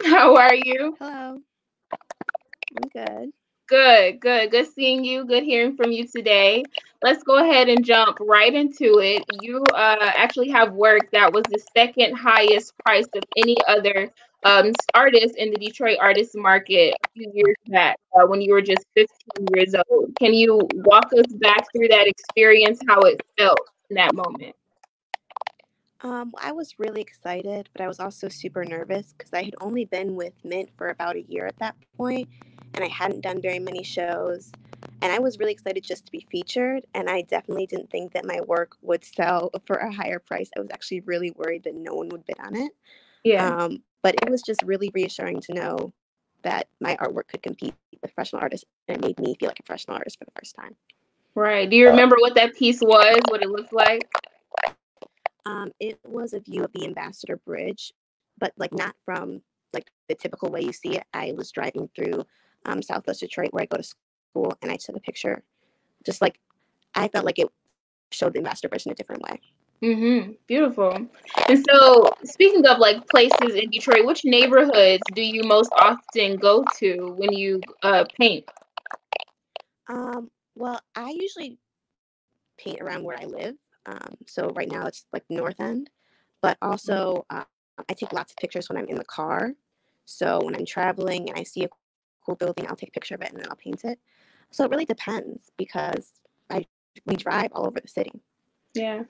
how are you? Hello. I'm good. Good seeing you. Good hearing from you today. Let's go ahead and jump right into it. You actually have work that was the second highest price of any other artist in the Detroit artist market a few years back when you were just 15 years old. Can you walk us back through that experience, how it felt in that moment? I was really excited, but I was also super nervous because I had only been with Mint for about a year at that point, and I hadn't done very many shows. And I was really excited just to be featured, and I definitely didn't think that my work would sell for a higher price. I was actually really worried that no one would bid on it. Yeah. But it was just really reassuring to know that my artwork could compete with professional artists, and it made me feel like a professional artist for the first time. Right. Do you remember what that piece was, what it looked like? It was a view of the Ambassador Bridge, but like not from like the typical way you see it. I was driving through Southwest Detroit where I go to school, and I took a picture. Just like I felt like it showed the Ambassador Bridge in a different way. Beautiful. And so, speaking of like places in Detroit, which neighborhoods do you most often go to when you paint? Well, I usually paint around where I live. So right now it's like North End, but also I take lots of pictures when I'm in the car. So when I'm traveling and I see a cool building, I'll take a picture of it and then I'll paint it. So it really depends because we drive all over the city. Yeah.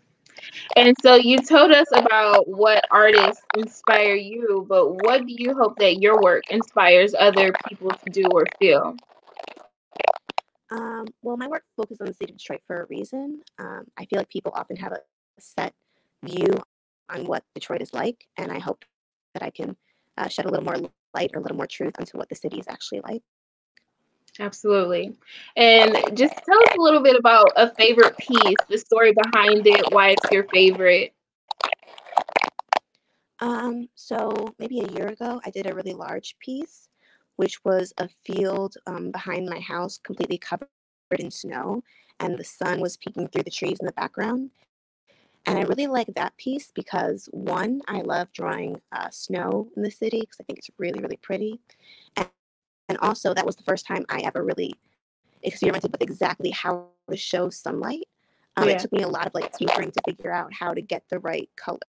And so you told us about what artists inspire you, but what do you hope that your work inspires other people to do or feel? Well, my work focuses on the city of Detroit for a reason. I feel like people often have a set view on what Detroit is like, and I hope that I can shed a little more light or a little more truth onto what the city is actually like. Absolutely. And just tell us a little bit about a favorite piece, the story behind it, why it's your favorite. So maybe a year ago, I did a really large piece, which was a field behind my house completely covered in snow, and the sun was peeking through the trees in the background. And I really like that piece because, one, I love drawing snow in the city because I think it's really, really pretty. And also, that was the first time I ever really experimented with exactly how to show sunlight. It took me a lot of like tinkering to figure out how to get the right colors,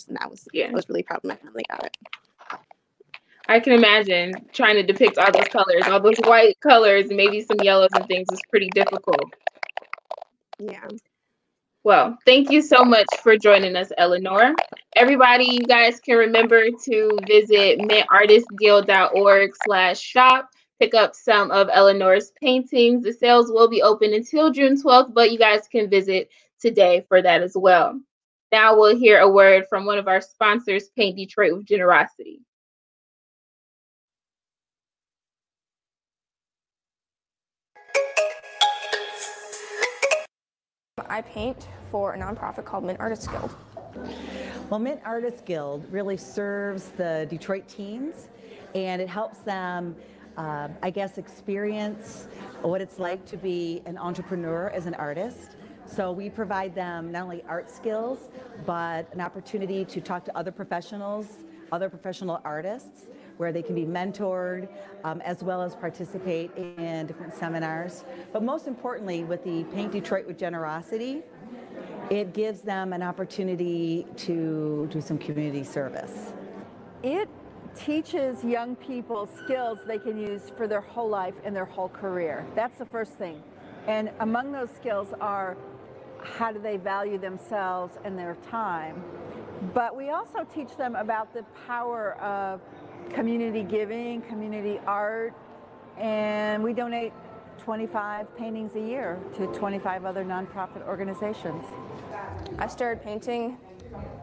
and I was really proud when I finally got it. I can imagine trying to depict all those colors, all those white colors, and maybe some yellows and things is pretty difficult. Yeah. Well, thank you so much for joining us, Eleanor. Everybody, you guys can remember to visit mintartistguild.org/shop. Pick up some of Eleanor's paintings. The sales will be open until June 12th, but you guys can visit today for that as well. Now we'll hear a word from one of our sponsors, Paint Detroit with Generosity. I paint for a nonprofit called Mint Artists Guild. Well, Mint Artists Guild really serves the Detroit teens, and it helps them, I guess, experience what it's like to be an entrepreneur as an artist. So we provide them not only art skills, but an opportunity to talk to other professionals, other professional artists, where they can be mentored, as well as participate in different seminars. But most importantly, with the Paint Detroit with Generosity, it gives them an opportunity to do some community service. It teaches young people skills they can use for their whole life and their whole career. That's the first thing. And among those skills are how do they value themselves and their time. But we also teach them about the power of community giving, community art, and we donate 25 paintings a year to 25 other nonprofit organizations. I started painting,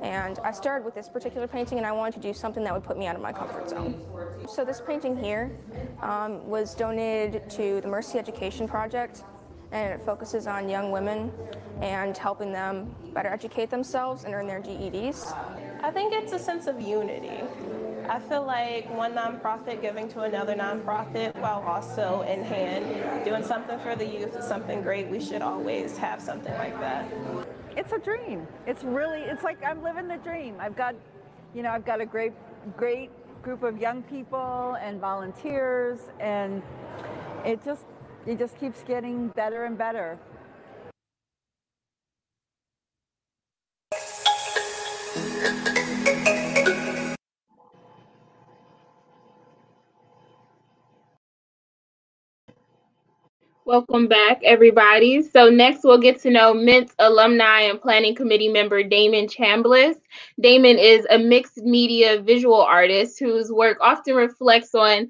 and I started with this particular painting, and I wanted to do something that would put me out of my comfort zone. So this painting here was donated to the Mercy Education Project, and it focuses on young women and helping them better educate themselves and earn their GEDs. I think it's a sense of unity. I feel like one nonprofit giving to another nonprofit while also in hand doing something for the youth is something great. We should always have something like that. It's a dream. It's like I'm living the dream. I've got a great group of young people and volunteers, and it just keeps getting better and better. Welcome back, everybody. So next we'll get to know Mint alumni and planning committee member Damon Chambliss. Damon is a mixed media visual artist whose work often reflects on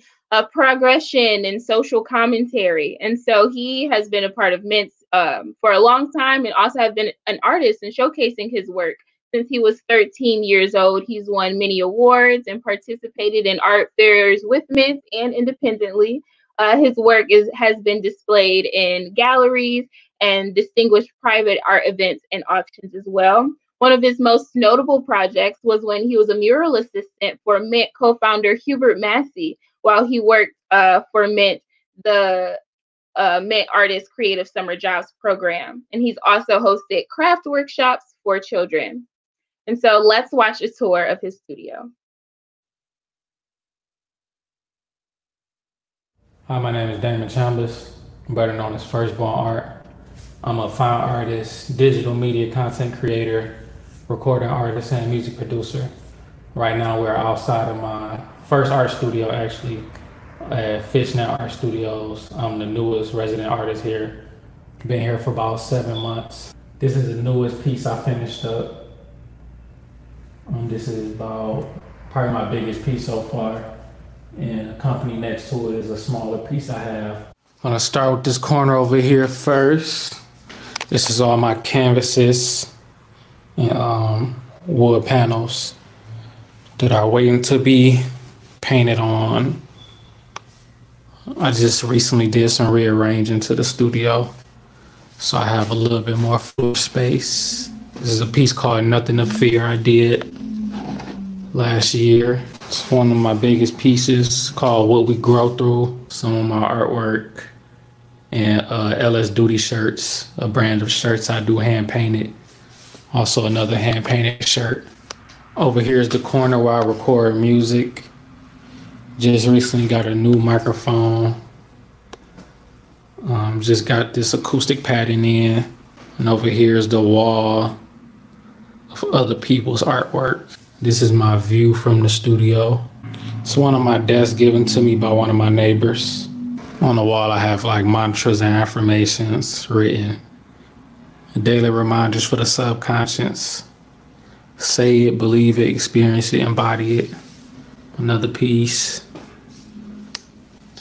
progression and social commentary. And so he has been a part of Mint for a long time, and also have been an artist and showcasing his work since he was 13 years old. He's won many awards and participated in art fairs with Mint and independently. His work has been displayed in galleries and distinguished private art events and auctions as well. One of his most notable projects was when he was a mural assistant for Mint co-founder Hubert Massey while he worked for Mint, the Mint Artist Creative Summer Jobs Program. And he's also hosted craft workshops for children. And so let's watch a tour of his studio. Hi, my name is Damon Chambliss, better known as Firstborn Art. I'm a fine artist, digital media content creator, recording artist, and music producer. Right now we're outside of my first art studio, actually, at Fishnet Art Studios. I'm the newest resident artist here. Been here for about 7 months. This is the newest piece I finished up. This is about probably my biggest piece so far. And the company next to it is a smaller piece I have. I'm gonna start with this corner over here first. This is all my canvases and wood panels that are waiting to be painted on. I just recently did some rearranging to the studio, so I have a little bit more floor space. This is a piece called Nothing to Fear I did last year. It's one of my biggest pieces called What We Grow Through. Some of my artwork and LS Duty shirts, a brand of shirts I do hand painted. Also another hand painted shirt. Over here is the corner where I record music. Just recently got a new microphone. Just got this acoustic padding in. And over here is the wall of other people's artwork. This is my view from the studio. It's one of my desks given to me by one of my neighbors. On the wall I have like mantras and affirmations written. Daily reminders for the subconscious. Say it, believe it, experience it, embody it. Another piece.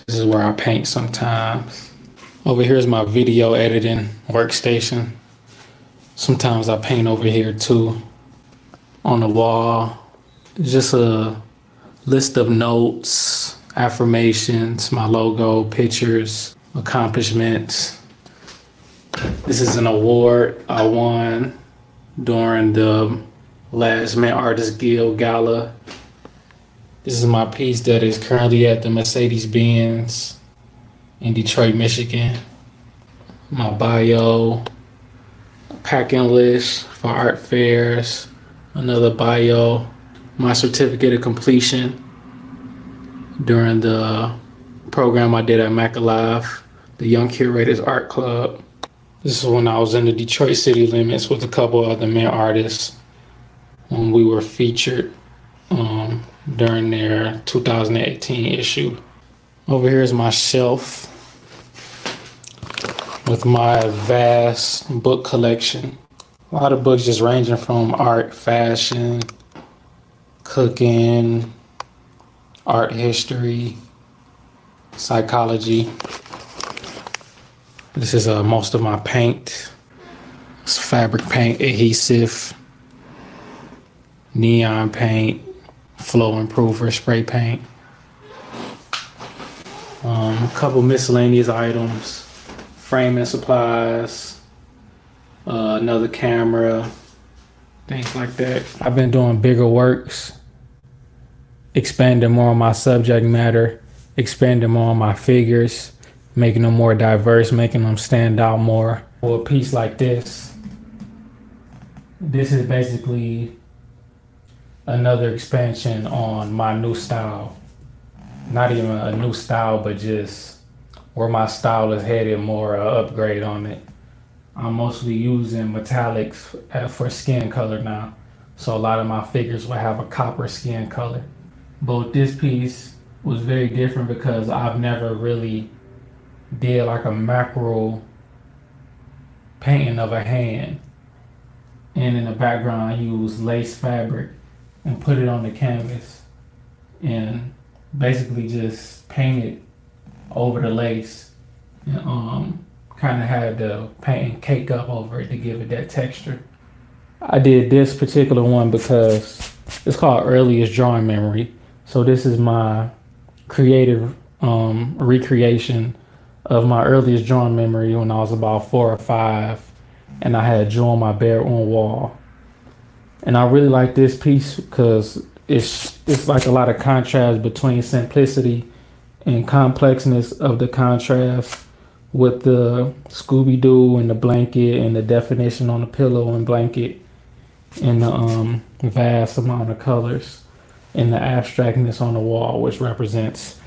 This is where I paint sometimes. Over here is my video editing workstation. Sometimes I paint over here too. On the wall, just a list of notes, affirmations, my logo, pictures, accomplishments. This is an award I won during the last Mint Artist Guild Gala. This is my piece that is currently at the Mercedes-Benz in Detroit, Michigan. My bio, packing list for art fairs, another bio, my certificate of completion during the program I did at Mac Alive, the Young Curators Art Club. This is when I was in the Detroit city limits with a couple other Mint artists when we were featured during their 2018 issue. Over here is my shelf with my vast book collection. A lot of books just ranging from art, fashion, cooking, art history, psychology. This is most of my paint. It's fabric paint, adhesive, neon paint, flow improver, spray paint. A couple miscellaneous items, framing supplies, another camera, things like that. I've been doing bigger works, expanding more on my subject matter, expanding more on my figures, making them more diverse, making them stand out more. For a piece like this is basically another expansion on my new style. Not even a new style, but just where my style is headed, more upgrade on it. I'm mostly using metallics for skin color now. So a lot of my figures will have a copper skin color. But this piece was very different because I've never really did like a macro painting of a hand. And in the background, I used lace fabric and put it on the canvas and basically just painted over the lace and kind of had the paint cake up over it to give it that texture. I did this particular one because it's called Earliest Drawing Memory. So this is my creative recreation of my earliest drawing memory when I was about 4 or 5 and I had drew on my bedroom wall. And I really like this piece because it's like a lot of contrast between simplicity and complexness of the contrast with the Scooby-Doo and the blanket and the definition on the pillow and blanket and the vast amount of colors and the abstractness on the wall, which represents,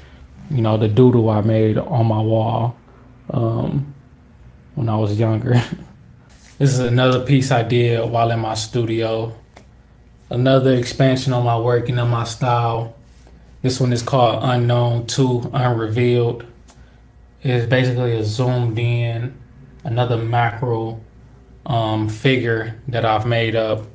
you know, the doodle I made on my wall when I was younger. This is another piece I did while in my studio. Another expansion on my work and on my style. This one is called Unknown 2 Unrevealed. It's basically a zoomed in, another macro figure that I've made up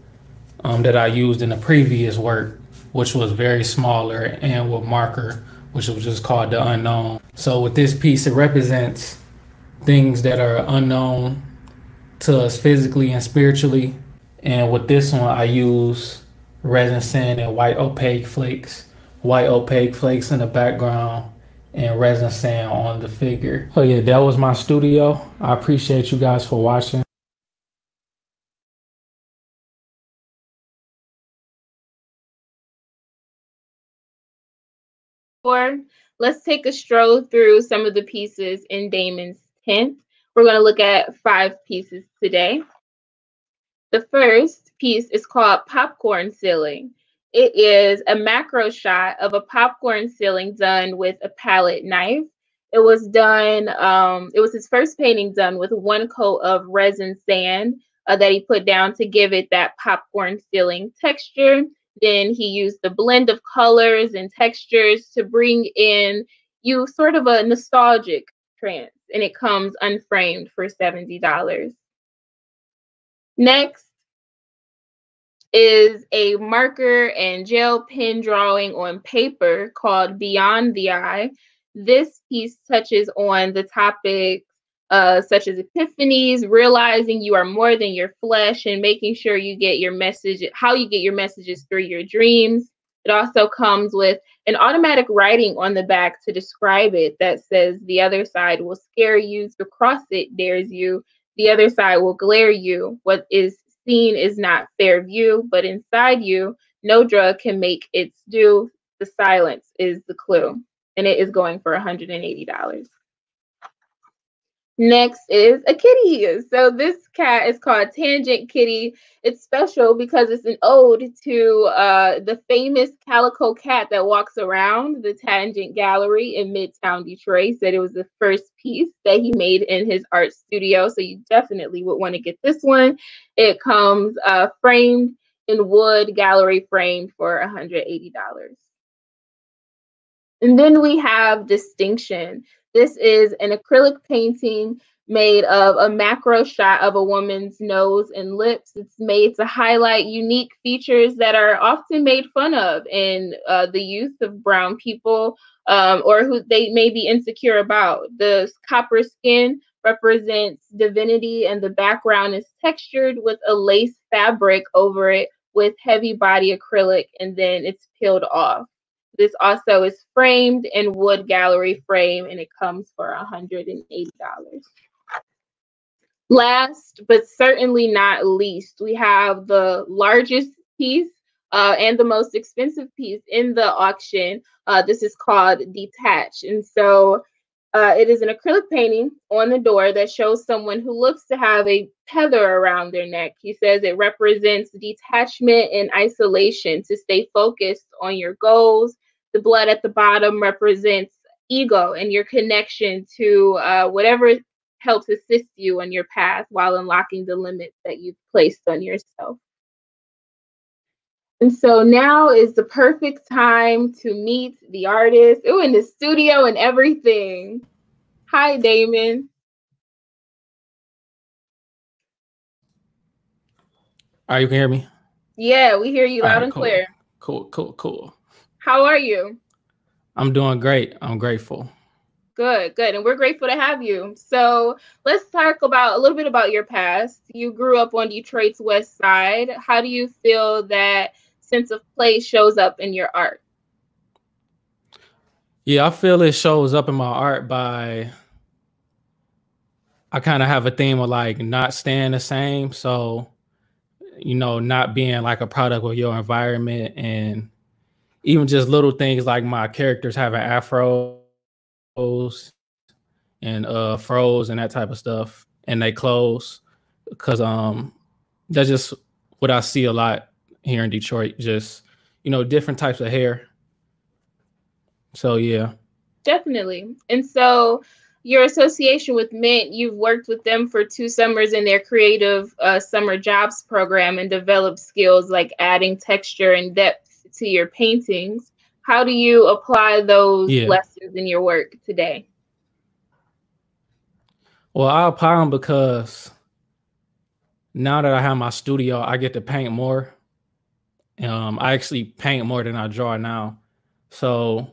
that I used in the previous work, which was very smaller and with marker, which was just called the Unknown. So with this piece, it represents things that are unknown to us physically and spiritually. And with this one, I use resin sand and white opaque flakes in the background and resin sand on the figure. So yeah, that was my studio. I appreciate you guys for watching. Let's take a stroll through some of the pieces in Damon's tent. We're going to look at 5 pieces today. The first piece is called Popcorn Ceiling. It is a macro shot of a popcorn ceiling done with a palette knife. It was done, it was his first painting done with 1 coat of resin sand that he put down to give it that popcorn ceiling texture. Then he used the blend of colors and textures to bring in you sort of a nostalgic trance, and it comes unframed for $70. Next is a marker and gel pen drawing on paper called Beyond the Eye. This piece touches on the topics such as epiphanies, realizing you are more than your flesh, and making sure you get your message, how you get your messages through your dreams. It also comes with an automatic writing on the back to describe it that says the other side will scare you, to cross it dares you. The other side will glare you. What is seen is not fair view, but inside you, no drug can make its due. The silence is the clue, and it is going for $180. Next is a kitty. So this cat is called Tangent Kitty. It's special because it's an ode to the famous calico cat that walks around the Tangent Gallery in Midtown Detroit. Said it was the first piece that he made in his art studio. So you definitely would want to get this one. It comes framed in wood, gallery framed for $180. And then we have Distinction. This is an acrylic painting made of a macro shot of a woman's nose and lips. It's made to highlight unique features that are often made fun of in the youth of brown people, or who they may be insecure about. The copper skin represents divinity, and the background is textured with a lace fabric over it with heavy body acrylic, and then it's peeled off. This also is framed in wood gallery frame, and it comes for $180. Last, but certainly not least, we have the largest piece and the most expensive piece in the auction. This is called Detach. And so it is an acrylic painting on the door that shows someone who looks to have a tether around their neck. He says it represents detachment and isolation to stay focused on your goals. The blood at the bottom represents ego and your connection to whatever helps assist you on your path while unlocking the limits that you've placed on yourself. And so now is the perfect time to meet the artist. Ooh, in the studio and everything. Hi, Damon. All right, you can hear me? Yeah, we hear you loud and cool. clear. Cool. How are you? I'm doing great. I'm grateful. Good. And we're grateful to have you. So let's talk about a little bit about your past. You grew up on Detroit's West Side. How do you feel that sense of place shows up in your art? Yeah, I feel it shows up in my art by, I kind of have a theme of like not staying the same. So, you know, not being like a product of your environment, and even just little things like my characters having afros and froze and that type of stuff, and they clothes, because that's just what I see a lot here in Detroit. Just, you know, different types of hair. So yeah, definitely. And so your association with Mint, you've worked with them for 2 summers in their creative summer jobs program and developed skills like adding texture and depth to your paintings. How do you apply those lessons in your work today? Well, I apply them because now that I have my studio, I get to paint more. I actually paint more than I draw now. So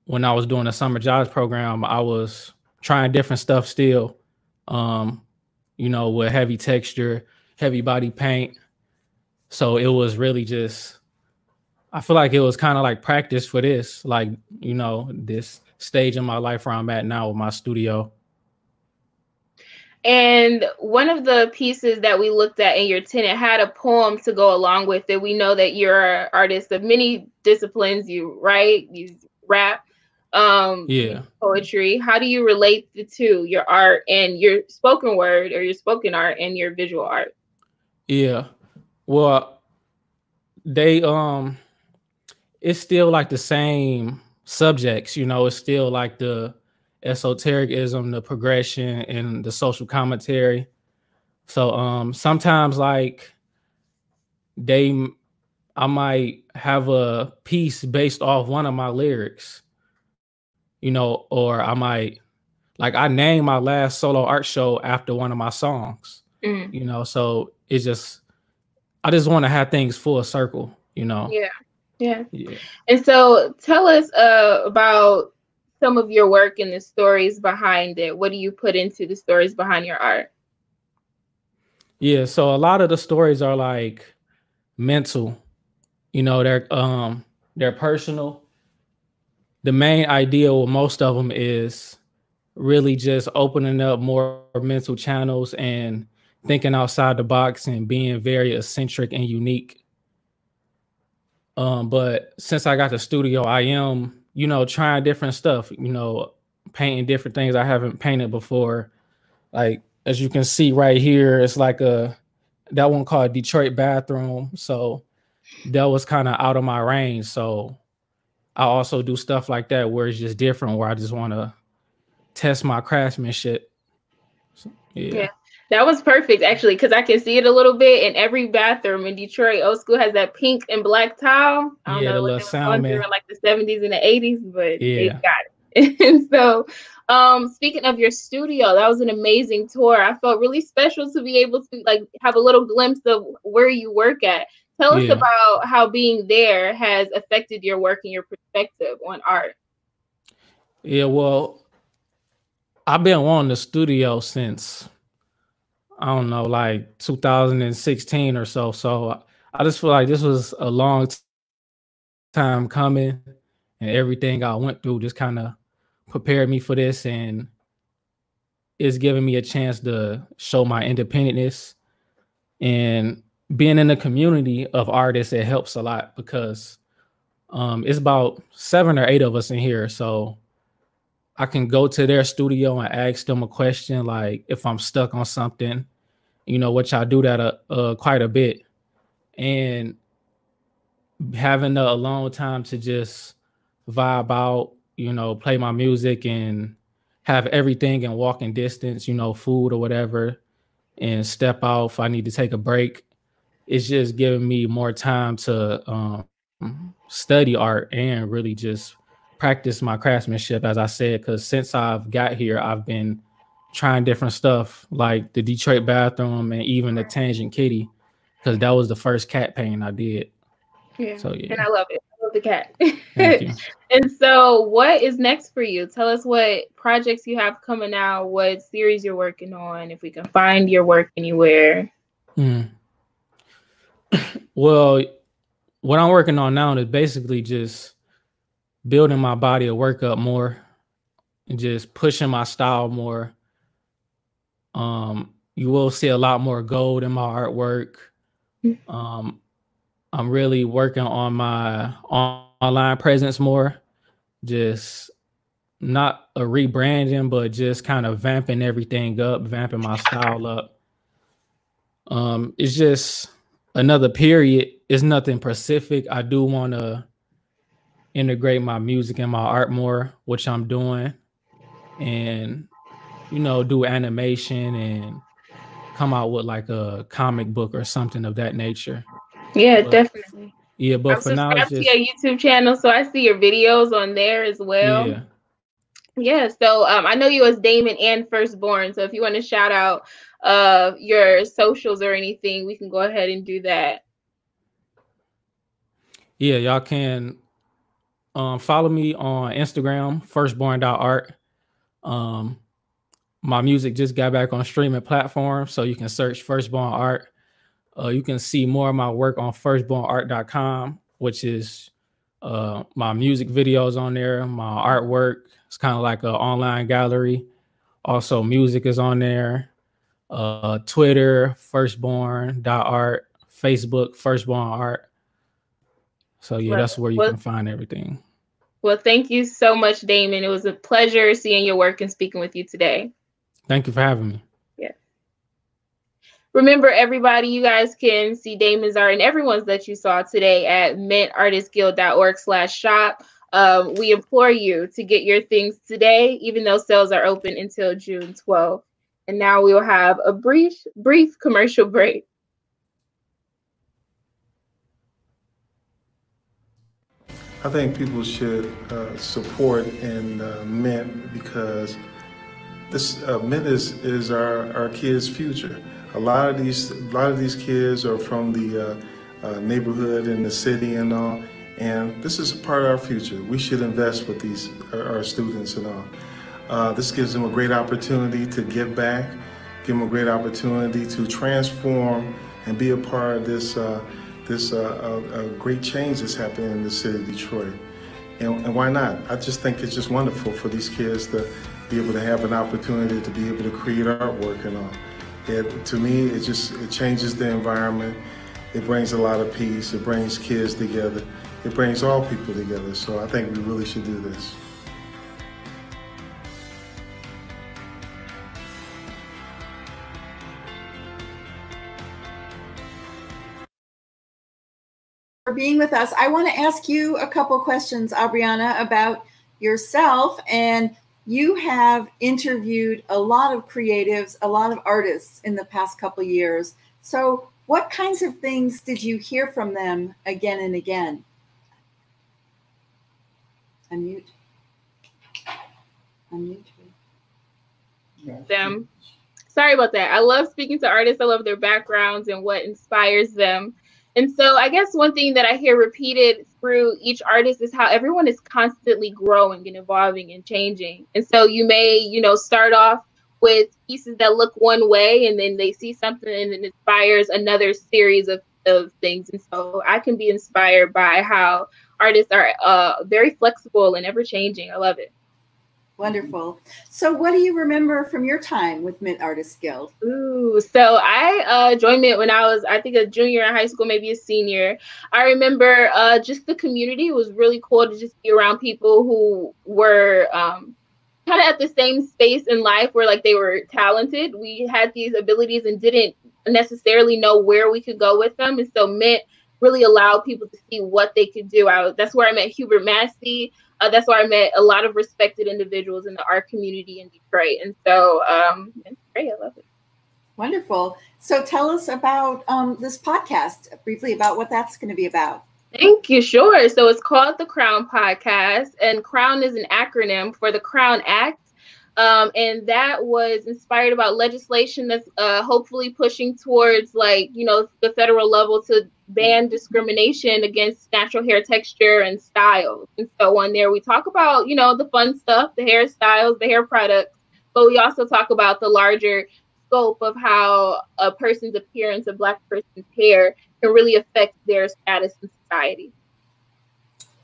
when I was doing the summer jobs program, I was trying different stuff still, you know, with heavy texture, heavy body paint. So it was really just, I feel like it was kind of like practice for this, like, you know, this stage in my life where I'm at now with my studio. And one of the pieces that we looked at in your tenant had a poem to go along with it. We know that you're an artist of many disciplines. You write, you rap, poetry. How do you relate the two, your art and your spoken word, or your spoken art and your visual art? Yeah, well, they it's still like the same subjects, you know. It's still like the esotericism, the progression, and the social commentary. So sometimes like I might have a piece based off one of my lyrics, you know, or I might, like, I named my last solo art show after one of my songs, you know. So it's just, I just want to have things full circle, you know. Yeah. And so tell us about some of your work and the stories behind it. What do you put into the stories behind your art? Yeah, so a lot of the stories are like mental, you know, they're personal. The main idea with most of them is really just opening up more mental channels and thinking outside the box and being very eccentric and unique. But since I got the studio, I am, trying different stuff, painting different things I haven't painted before. Like, as you can see right here, it's like that one called Detroit Bathroom. So that was kind of out of my range. So I also do stuff like that where it's just different, where I just want to test my craftsmanship. So, yeah. That was perfect, actually, because I can see it a little bit. In every bathroom in Detroit, old school has that pink and black tile. I don't know what they was going through in like the 70s and the 80s, but they got it. And so, speaking of your studio, that was an amazing tour. I felt really special to be able to like have a little glimpse of where you work at. Tell us about how being there has affected your work and your perspective on art. Yeah, well, I've been wanting the studio since, I don't know, like 2016 or so. So I just feel like this was a long time coming, and everything I went through just kind of prepared me for this, and it's giving me a chance to show my independentness. And being in the community of artists, it helps a lot because it's about 7 or 8 of us in here. So I can go to their studio and ask them a question, like if I'm stuck on something, which I do that quite a bit. And having a alone time to just vibe out, play my music and have everything in walking distance, food or whatever, and step out if I need to take a break. It's just giving me more time to study art and really just practice my craftsmanship, as I said, because since I've got here, I've been trying different stuff like the Detroit Bathroom and even the Tangent Kitty, because that was the first cat painting I did. Yeah. So yeah. And I love it. I love the cat. Thank you. And so what is next for you? Tell us what projects you have coming out, what series you're working on, if we can find your work anywhere. Well, what I'm working on now is basically just building my body of work up more and just pushing my style more. You will see a lot more gold in my artwork. I'm really working on my online presence more, just not a rebranding, but just kind of vamping everything up, vamping my style up. It's just another period. It's nothing specific. I do want to integrate my music and my art more, which I'm doing, and do animation and come out with like a comic book or something of that nature. Yeah, definitely. Yeah, but I'm for now, it's subscribed just to your YouTube channel, so I see your videos on there as well. Yeah. So I know you as Damon and Firstborn. So if you want to shout out your socials or anything, we can go ahead and do that. Yeah, y'all can follow me on Instagram, firstborn.art. My music just got back on streaming platforms, so you can search Firstborn Art. You can see more of my work on firstbornart.com, which is my music videos on there, my artwork. It's kind of like an online gallery. Also, music is on there. Twitter, firstborn.art, Facebook, Firstborn Art. So yeah, that's where you can find everything. Well, thank you so much, Damon. It was a pleasure seeing your work and speaking with you today. Thank you for having me. Yeah. Remember, everybody, you guys can see Damon's art and everyone's that you saw today at mintartistguild.org/shop. We implore you to get your things today, even though sales are open until June 12th. And now we will have a brief commercial break. I think people should support and Mint, because this Mint is our kids' future. A lot of these kids are from the neighborhood in the city and all, and this is a part of our future. We should invest with our students and all. This gives them a great opportunity to give back, give them a great opportunity to transform and be a part of this great change that's happening in the city of Detroit. And why not? I just think it's just wonderful for these kids to be able to have an opportunity to be able to create artwork and all. To me, it changes the environment. It brings a lot of peace. It brings kids together. It brings all people together. So I think we really should do this. For being with us. I want to ask you a couple questions, Aubriana, about yourself. And you have interviewed a lot of creatives, a lot of artists in the past couple of years. So what kinds of things did you hear from them again and again? Unmute. Them. Sorry about that. I love speaking to artists. I love their backgrounds and what inspires them. And so I guess one thing that I hear repeated through each artist is how everyone is constantly growing and evolving and changing. And so you may, start off with pieces that look one way, and then they see something and it inspires another series of things. And so I can be inspired by how artists are very flexible and ever changing. I love it. Wonderful. So what do you remember from your time with Mint Artists Guild? Ooh, so I joined Mint when I was, I think, a junior in high school, maybe a senior. I remember just the community was really cool to just be around people who were kind of at the same space in life where like they were talented. We had these abilities and didn't necessarily know where we could go with them. And so Mint really allowed people to see what they could do. That's where I met Hubert Massey. That's where I met a lot of respected individuals in the art community in Detroit. And so it's great. I love it. Wonderful. So tell us about this podcast, briefly about what that's going to be about. Thank you. Sure. So it's called the Crown Podcast, and Crown is an acronym for the Crown Act. And that was inspired about legislation that's hopefully pushing towards the federal level to ban discrimination against natural hair texture and styles. And so on there, we talk about, the fun stuff, the hairstyles, the hair products, but we also talk about the larger scope of how a person's appearance, a Black person's hair, can really affect their status in society.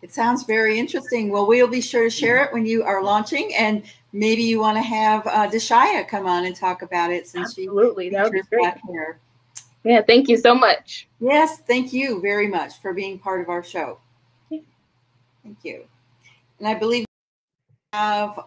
It sounds very interesting. Well, we'll be sure to share it when you are launching, and maybe you want to have Deshaya come on and talk about it since absolutely that would be great. Here. Yeah, thank you so much. Yes, thank you very much for being part of our show. Yeah. Thank you. And I believe we have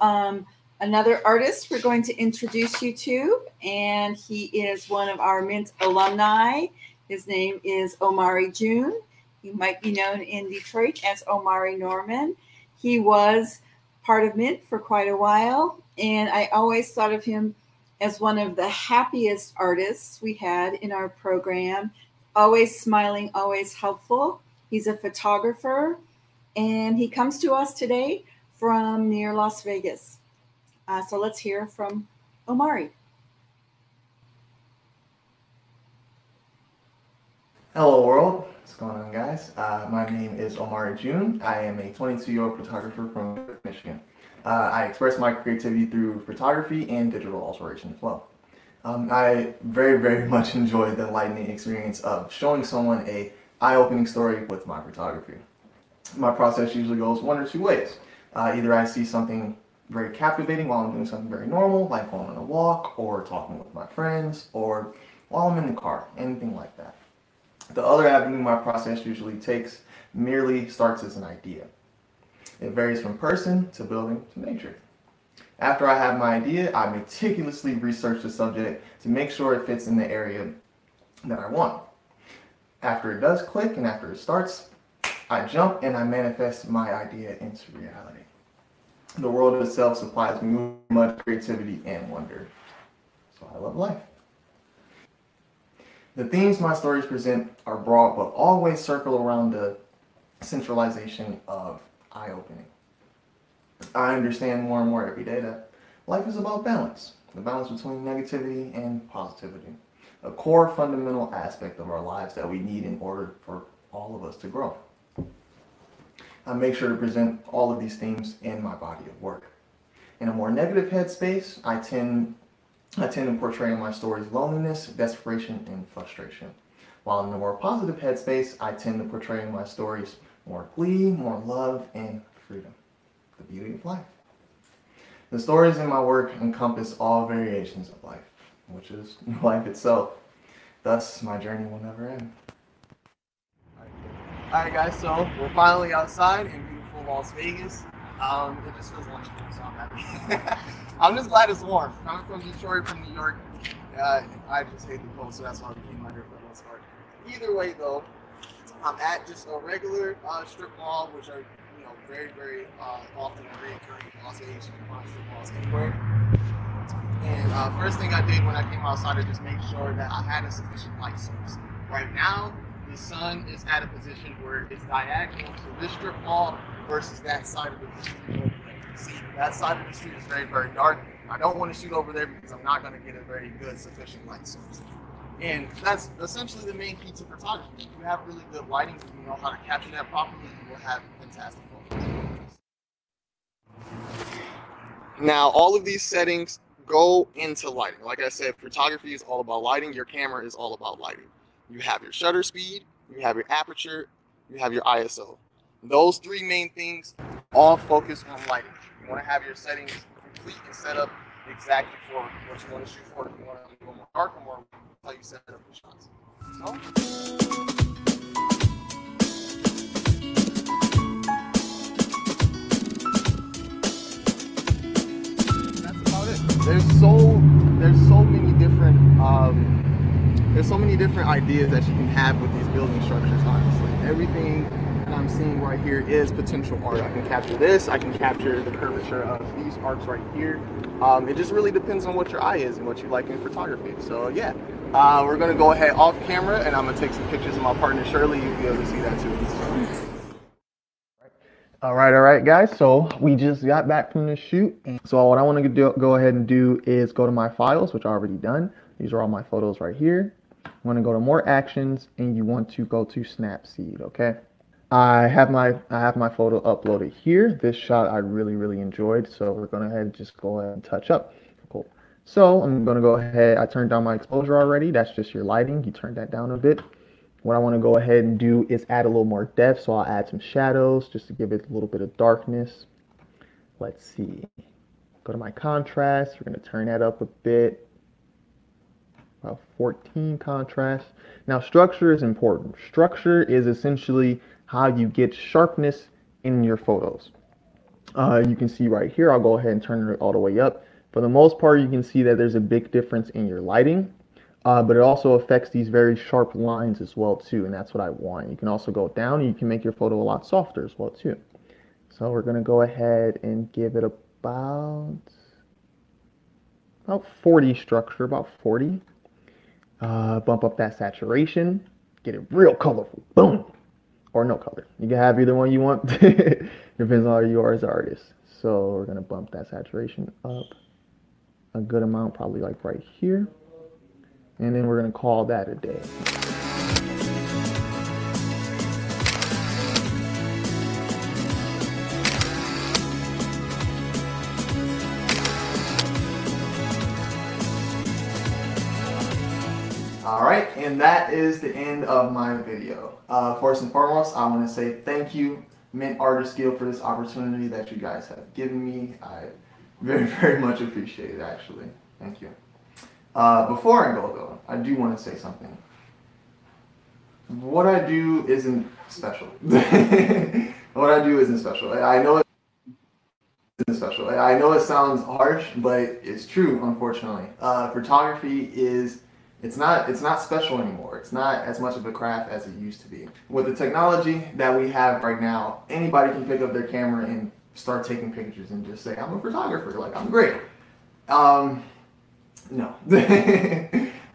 another artist we're going to introduce you to, and he is one of our Mint alumni. His name is Omari June. He might be known in Detroit as Omari Norman. He was part of Mint for quite a while, and I always thought of him as one of the happiest artists we had in our program, always smiling, always helpful. He's a photographer, and he comes to us today from near Las Vegas. So let's hear from Omari. Hello world, what's going on guys? My name is Omari June. I am a 22-year-old photographer from Michigan. I express my creativity through photography and digital alteration as well. I very, very much enjoy the enlightening experience of showing someone a eye-opening story with my photography. My process usually goes one or two ways. Either I see something very captivating while I'm doing something very normal, like going on a walk or talking with my friends, or while I'm in the car, anything like that. The other avenue my process usually takes merely starts as an idea. It varies from person to building to nature. After I have my idea, I meticulously research the subject to make sure it fits in the area that I want. After it does click and after it starts, I jump and I manifest my idea into reality. The world itself supplies me with much creativity and wonder. So I love life. The themes my stories present are broad, but always circle around the centralization of eye-opening. I understand more and more every day that life is about balance. The balance between negativity and positivity. A core fundamental aspect of our lives that we need in order for all of us to grow. I make sure to present all of these themes in my body of work. In a more negative headspace, I tend to portray in my stories loneliness, desperation, and frustration. While in a more positive headspace, I tend to portray in my stories more glee, more love, and freedom. The beauty of life. The stories in my work encompass all variations of life, which is life itself. Thus, my journey will never end. Alright guys, so we're finally outside in beautiful Las Vegas. It just feels wonderful, so I'm happy. I'm just glad it's warm. Coming from Detroit, from New York, I just hate the cold, so that's why I came out here for the most part. Either way though, I'm at just a regular strip mall, which are very, very often and reoccurring Las Vegas. You can find strip malls anywhere. And first thing I did when I came outside is just make sure that I had a sufficient light source. Right now, the sun is at a position where it's diagonal to this strip mall versus that side of the street. See, that side of the street is very, very dark. I don't want to shoot over there because I'm not going to get a very good, sufficient light source. And that's essentially the main key to photography. If you have really good lighting, if you know how to capture that properly, you will have fantastic photos. Now, all of these settings go into lighting. Like I said, photography is all about lighting. Your camera is all about lighting. You have your shutter speed, you have your aperture, you have your ISO. Those three main things all focus on lighting. You want to have your settings complete and set up exactly for what you want to shoot for. If you want to go more dark or more, how you set up your shots. That's about it. There's so many different ideas that you can have with these building structures, honestly. Everything that I'm seeing right here is potential art. I can capture this, I can capture the curvature of these arcs right here. It just really depends on what your eye is and what you like in photography. So yeah, we're gonna go ahead off camera and I'm gonna take some pictures of my partner Shirley. You'll be able to see that too. All right, guys. So we just got back from the shoot. So what I want to go ahead and do is go to my files, which I already done. These are all my photos right here. I'm going to go to more actions, and you want to go to Snapseed. Okay. I have my photo uploaded here. This shot I really enjoyed, so we're going to go ahead and just go ahead and touch up. Cool. So I'm going to go ahead. I turned down my exposure already. That's just your lighting. You turn that down a bit. What I want to go ahead and do is add a little more depth, so I'll add some shadows just to give it a little bit of darkness. Let's see. Go to my contrast. We're going to turn that up a bit. About 14 contrast. Now, structure is important. Structure is essentially how you get sharpness in your photos. You can see right here, I'll go ahead and turn it all the way up. For the most part, you can see that there's a big difference in your lighting. But it also affects these very sharp lines as well too, and that's what I want. You can also go down and you can make your photo a lot softer as well too. So we're going to go ahead and give it about 40 structure, about 40. Bump up that saturation, get it real colorful, boom, or no color. You can have either one you want, depends on how you are as an artist. So we're going to bump that saturation up a good amount, probably like right here. And then we're going to call that a day. All right, and that is the end of my video. First and foremost, I want to say thank you, Mint Artist Guild, for this opportunity that you guys have given me. I very much appreciate it, actually. Thank you. Before I go though, I do want to say something. What I do isn't special. What I do isn't special. I know it isn't special. I know it sounds harsh, but it's true, unfortunately. Photography it's not special anymore. It's not as much of a craft as it used to be. With the technology that we have right now, anybody can pick up their camera and start taking pictures and just say, I'm a photographer, like I'm great. No.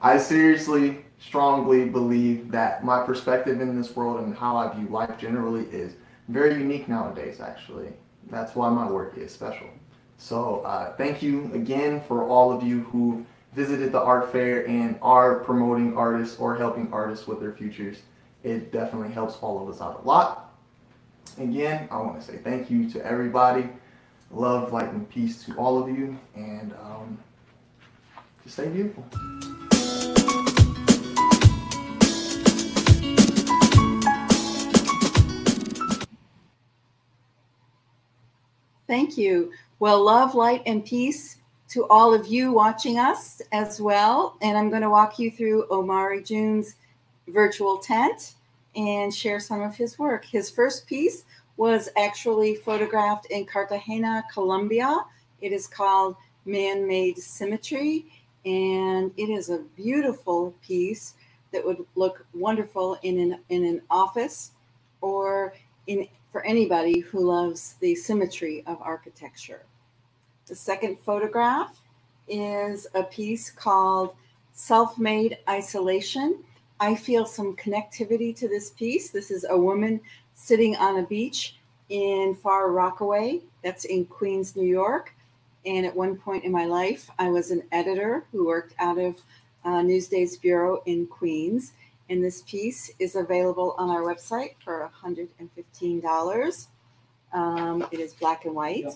I seriously, strongly believe that my perspective in this world and how I view life generally is very unique nowadays, actually. That's why my work is special. So thank you again for all of you who visited the art fair and are promoting artists or helping artists with their futures. It definitely helps all of us out a lot. Again, I want to say thank you to everybody. Love, light, and peace to all of you. And just stay beautiful. Thank you. Well, love, light, and peace to all of you watching us as well. And I'm going to walk you through Omari June's virtual tent and share some of his work. His first piece was actually photographed in Cartagena, Colombia. It is called Man-Made Symmetry, and it is a beautiful piece that would look wonderful in an office or for anybody who loves the symmetry of architecture. The second photograph is a piece called Self-Made Isolation. I feel some connectivity to this piece. This is a woman sitting on a beach in Far Rockaway. That's in Queens, New York. And at one point in my life, I was an editor who worked out of Newsday's Bureau in Queens. And this piece is available on our website for $115. It is black and white.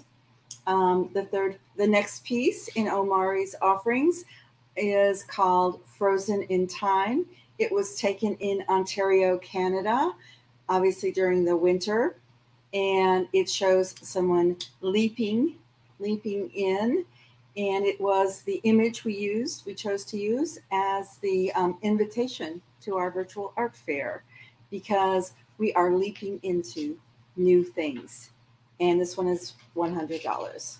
The next piece in Omari's offerings is called Frozen in Time. It was taken in Ontario, Canada, obviously during the winter. And it shows someone leaping in. And it was the image we chose to use as the invitation to our virtual art fair, because we are leaping into new things. And this one is $100.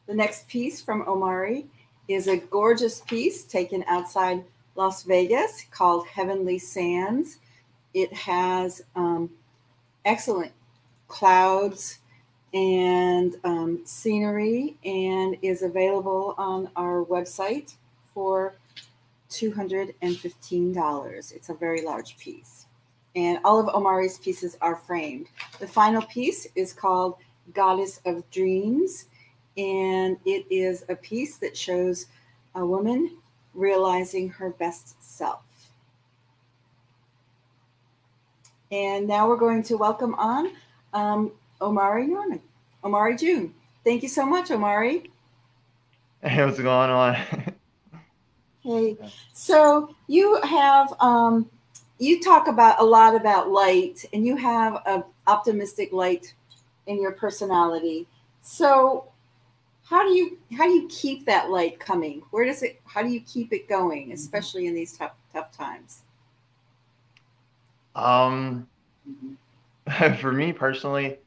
The next piece from Omari is a gorgeous piece taken outside Las Vegas called Heavenly Sands. It has excellent clouds and scenery, and is available on our website for $215. It's a very large piece. And all of Omari's pieces are framed. The final piece is called Goddess of Dreams, and it is a piece that shows a woman realizing her best self. And now we're going to welcome on Omari June. Thank you so much, Omari. Hey, what's going on? Hey, so you have you talk about a lot about light, and you have an optimistic light in your personality. So how do you keep that light coming? How do you keep it going, especially in these tough times? For me personally,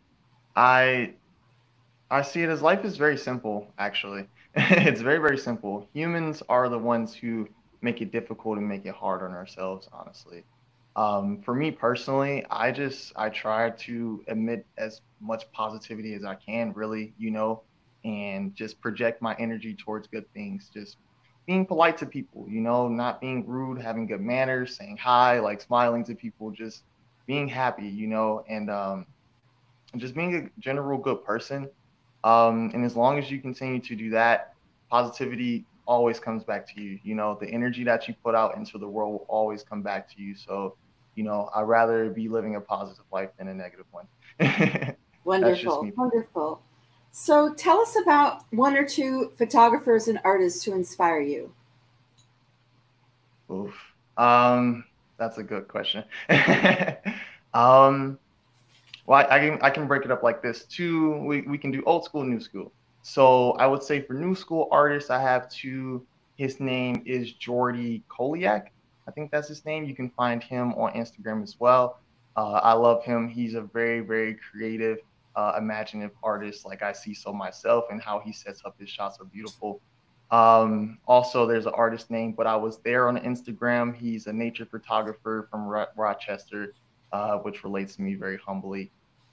I see it as life is very simple, actually. It's very, very simple. Humans are the ones who make it difficult and make it hard on ourselves, honestly. For me personally, I try to emit as much positivity as I can, really, and just project my energy towards good things. Just being polite to people, not being rude, having good manners, saying hi, like smiling to people, just being happy, and just being a general good person. And as long as you continue to do that, positivity always comes back to you. The energy that you put out into the world will always come back to you. So, I'd rather be living a positive life than a negative one. Wonderful, wonderful. So tell us about one or two photographers and artists who inspire you. Oof. That's a good question. Well, I can break it up like this too. We can do old school, new school. So I would say for new school artists, I have two. His name is Jordy Koliak. I think that's his name. You can find him on Instagram as well. I love him. He's a very, very creative, imaginative artist. Like I see so myself, and how he sets up his shots are beautiful. Also, there's an artist named, but I was there on Instagram. He's a nature photographer from Rochester, which relates to me very humbly.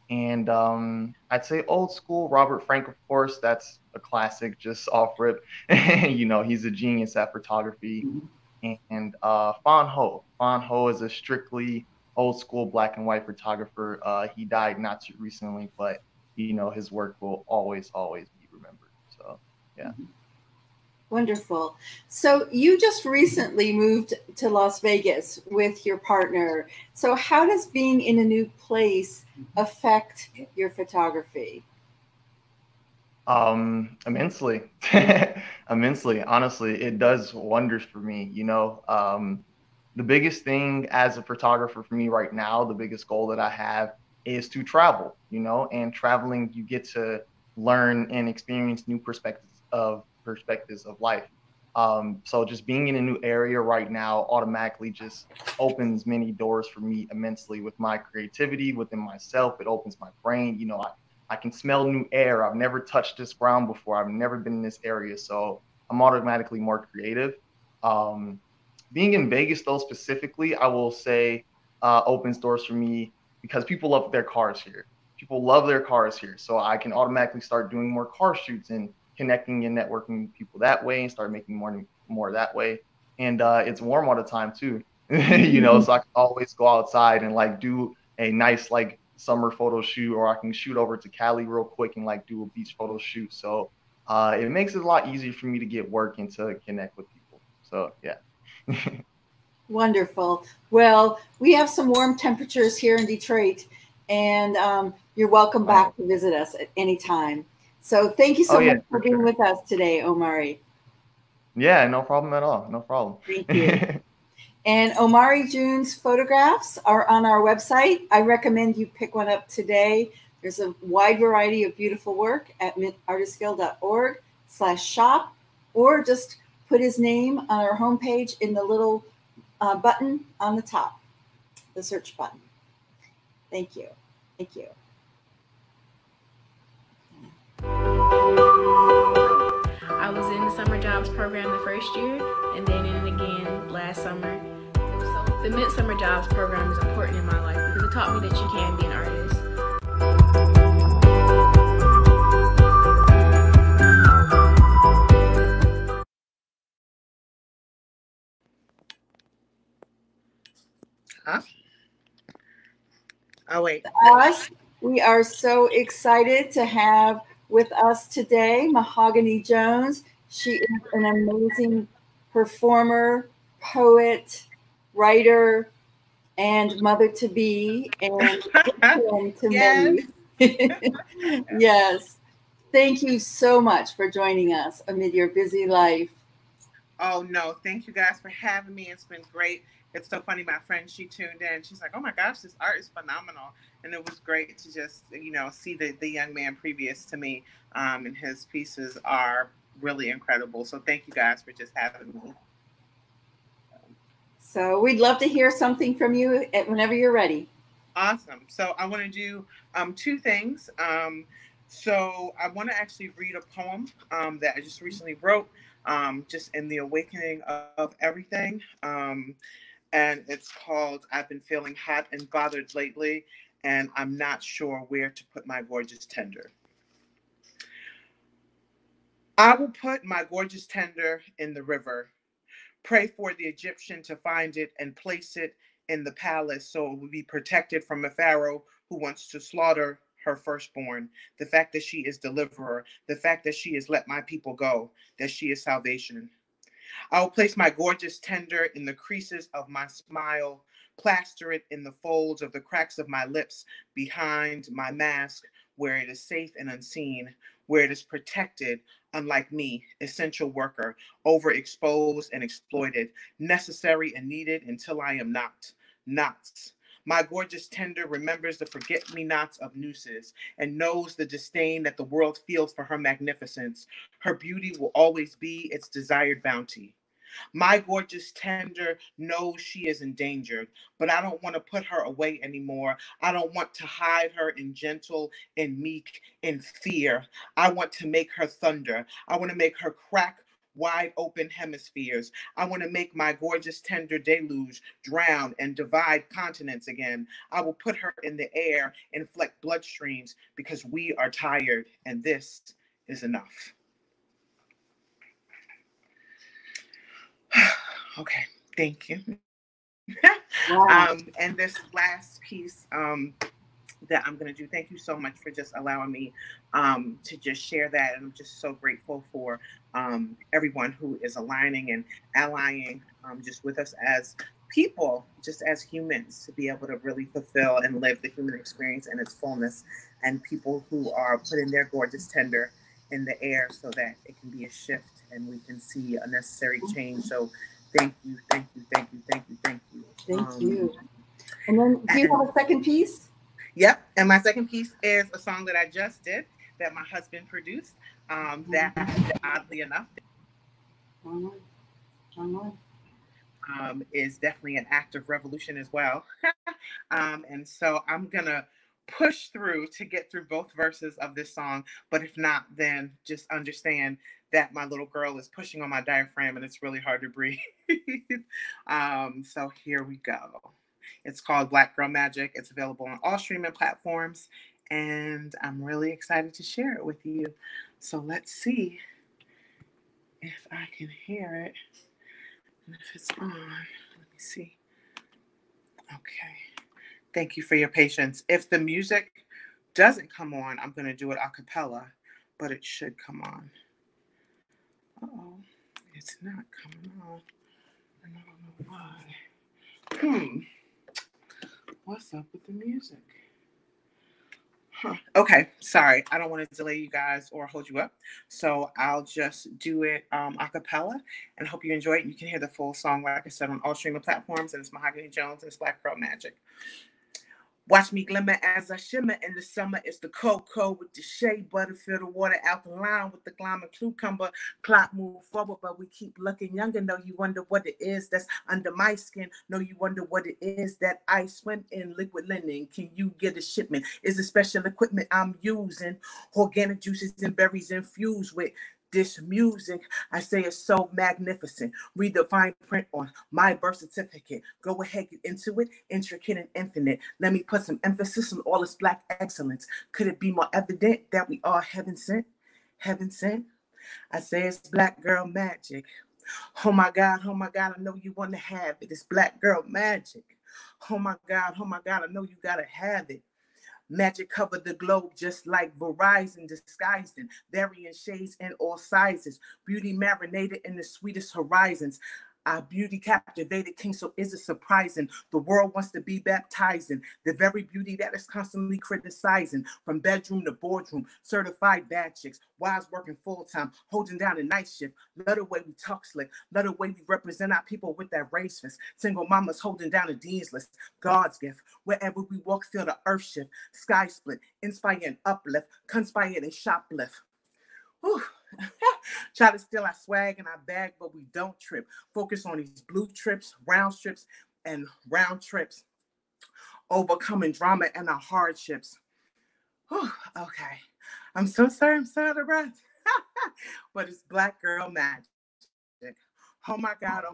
And I'd say old school, Robert Frank, of course, that's a classic, just off rip. He's a genius at photography. And Fan Ho. Fan Ho is a strictly old school black and white photographer. He died not too recently, but his work will always, always be remembered. So, yeah. Wonderful. So you just recently moved to Las Vegas with your partner. So how does being in a new place affect your photography? Immensely. Immensely. Honestly, it does wonders for me. The biggest thing as a photographer for me right now, the biggest goal that I have is to travel, and traveling, you get to learn and experience new perspectives of life. So just being in a new area right now automatically just opens many doors for me immensely with my creativity within myself. It opens my brain. You know, I can smell new air. I've never touched this ground before. I've never been in this area. So I'm automatically more creative. Being in Vegas, though, specifically, I will say opens doors for me because people love their cars here. People love their cars here. So I can automatically start doing more car shoots and connecting and networking with people that way and start making more that way. And it's warm all the time too, you know, so I can always go outside and like do a nice like summer photo shoot, or I can shoot over to Cali real quick and like do a beach photo shoot. So it makes it a lot easier for me to get work and to connect with people. So yeah. Wonderful. Well, we have some warm temperatures here in Detroit, and you're welcome back to visit us at any time. So thank you so much for being with us today, Omari. Yeah, no problem at all. No problem. Thank you. And Omari June's photographs are on our website. I recommend you pick one up today. There's a wide variety of beautiful work at mintartistguild.org/shop, or just put his name on our homepage in the little button on the top, the search button. Thank you. Thank you. I was in the summer jobs program the first year, and then in it again last summer. The Mint Summer Jobs program is important in my life because it taught me that you can be an artist. Huh? Oh, wait. We are so excited to have with us today Mahogany Jones. She is an amazing performer, poet, writer, and mother-to-be, and to many. Yes. Thank you so much for joining us amid your busy life. Oh, no. Thank you guys for having me. It's been great. It's so funny. My friend, she tuned in. She's like, oh, my gosh, this art is phenomenal. And it was great to just, you know, see the young man previous to me. And his pieces are really incredible. So thank you guys for just having me. So we'd love to hear something from you whenever you're ready. Awesome. So I want to do two things. So I want to actually read a poem that I just recently wrote, just in the awakening of everything. And it's called I've Been Feeling Hot and Bothered Lately, and I'm Not Sure Where to Put My Gorgeous Tender. I will put my gorgeous tender in the river, pray for the Egyptian to find it and place it in the palace so it will be protected from a pharaoh who wants to slaughter her firstborn. The fact that she is deliverer, the fact that she has let my people go, that she is salvation. I will place my gorgeous tender in the creases of my smile, plaster it in the folds of the cracks of my lips, behind my mask, where it is safe and unseen, where it is protected, unlike me, essential worker, overexposed and exploited, necessary and needed until I am not. Knots. My gorgeous tender remembers the forget-me-nots of nooses and knows the disdain that the world feels for her magnificence. Her beauty will always be its desired bounty. My gorgeous tender knows she is endangered, but I don't want to put her away anymore. I don't want to hide her in gentle and meek in fear. I want to make her thunder. I want to make her crack wide open hemispheres. I want to make my gorgeous tender deluge drown and divide continents again. I will put her in the air, inflect bloodstreams, because we are tired, and this is enough. Okay, thank you. Wow. And this last piece that I'm going to do, thank you so much for just allowing me to just share that. And I'm just so grateful for everyone who is aligning and allying just with us as people, just as humans, to be able to really fulfill and live the human experience in its fullness, and people who are putting their gorgeous tender in the air so that it can be a shift and we can see a necessary change. So thank you, thank you, thank you, thank you, thank you. Thank you. And then do you have a second piece? Yep. And my second piece is a song that I just did that my husband produced. That, oddly enough, is definitely an act of revolution as well. And so I'm gonna push through to get through both verses of this song, but if not, then just understand that my little girl is pushing on my diaphragm and it's really hard to breathe. So here we go. It's called Black Girl Magic. It's available on all streaming platforms, and I'm really excited to share it with you. So let's see if I can hear it and if it's on. Let me see. Okay. Thank you for your patience. If the music doesn't come on, I'm going to do it a cappella, but it should come on. Uh-oh, it's not coming on. I don't know why. What's up with the music? Okay, sorry. I don't want to delay you guys or hold you up. So I'll just do it a cappella and hope you enjoy it. You can hear the full song, like I said, on all streaming platforms. And it's Mahogany Jones and it's Black Girl Magic. Watch me glimmer as I shimmer in the summer. It's the cocoa with the shea butter, fill the water alkaline with the glime and cucumber. Clock move forward, but we keep looking younger. No, you wonder what it is that's under my skin. No, you wonder what it is that I swim in. Liquid linen, can you get a shipment? Is it special equipment I'm using? Organic juices and berries infused with this music. I say it's so magnificent. Read the fine print on my birth certificate. Go ahead, get into it. Intricate and infinite. Let me put some emphasis on all this Black excellence. Could it be more evident that we are heaven sent? Heaven sent? I say it's Black Girl Magic. Oh my God, I know you want to have it. It's Black Girl Magic. Oh my God, I know you gotta have it. Magic covered the globe just like Verizon, disguised in varying shades and all sizes. Beauty marinated in the sweetest horizons. Our beauty captivated king, so is it surprising? The world wants to be baptizing the very beauty that is constantly criticizing. From bedroom to boardroom, certified bad chicks, wives working full-time, holding down a night shift. Love the way we talk slick, love the way we represent our people with that race fist. Single mamas holding down a dean's list, God's gift. Wherever we walk, feel the earth shift. Sky split, inspire and uplift, conspire and shoplift. Whew. Try to steal our swag and our bag, but we don't trip. Focus on these blue trips, round strips, and round trips. Overcoming drama and our hardships. Whew. Okay. I'm so sorry. I'm so out of breath. But it's Black Girl Magic. Oh my God,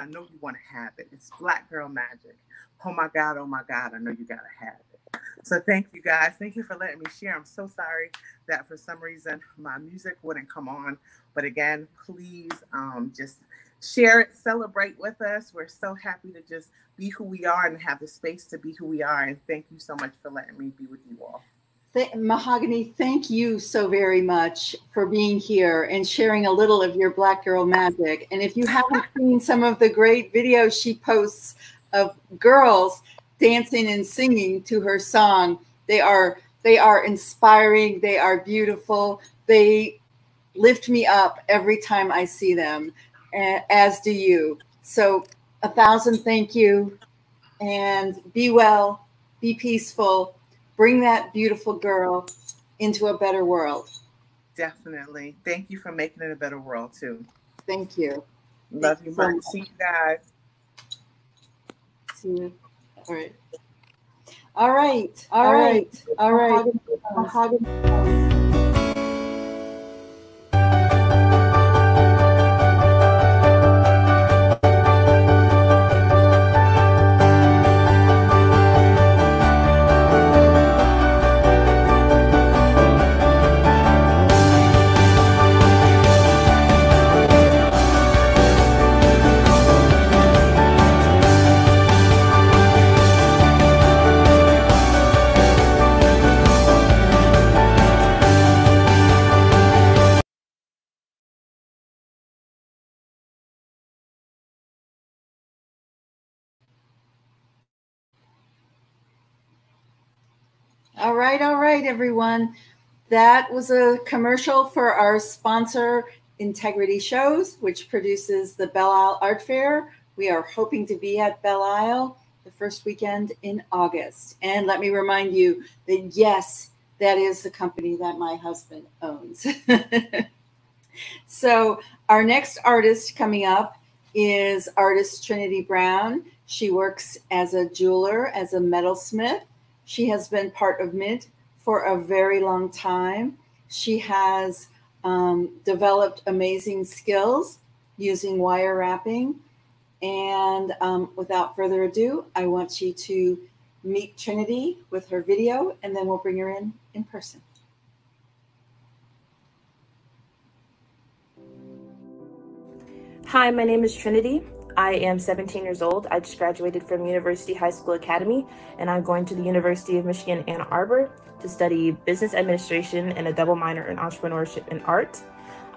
I know you want to have it. It's Black Girl Magic. Oh my God, I know you gotta have it. So thank you guys. Thank you for letting me share. I'm so sorry that for some reason my music wouldn't come on. But again, please just share it, celebrate with us. We're so happy to just be who we are and have the space to be who we are. And thank you so much for letting me be with you all. Mahogany, thank you so very much for being here and sharing a little of your Black Girl Magic. And if you haven't seen some of the great videos she posts of girls dancing and singing to her song, they are inspiring, they are beautiful, they lift me up every time I see them, as do you. So 1,000 thank you, and be well, be peaceful, bring that beautiful girl into a better world. Definitely. Thank you for making it a better world too. Thank you. Love you much. See you guys. See you. All right. All right, everyone. That was a commercial for our sponsor, Integrity Shows, which produces the Belle Isle Art Fair. We are hoping to be at Belle Isle the first weekend in August. And let me remind you that, yes, That is the company that my husband owns. So our next artist coming up is artist Trinity Brown. She works as a jeweler, as a metalsmith. She has been part of Mint for a very long time. She has developed amazing skills using wire wrapping. And without further ado, I want you to meet Trinity with her video, and then we'll bring her in person. Hi, my name is Trinity. I am 17 years old. I just graduated from University High School Academy, and I'm going to the University of Michigan, Ann Arbor to study business administration and a double minor in entrepreneurship and art.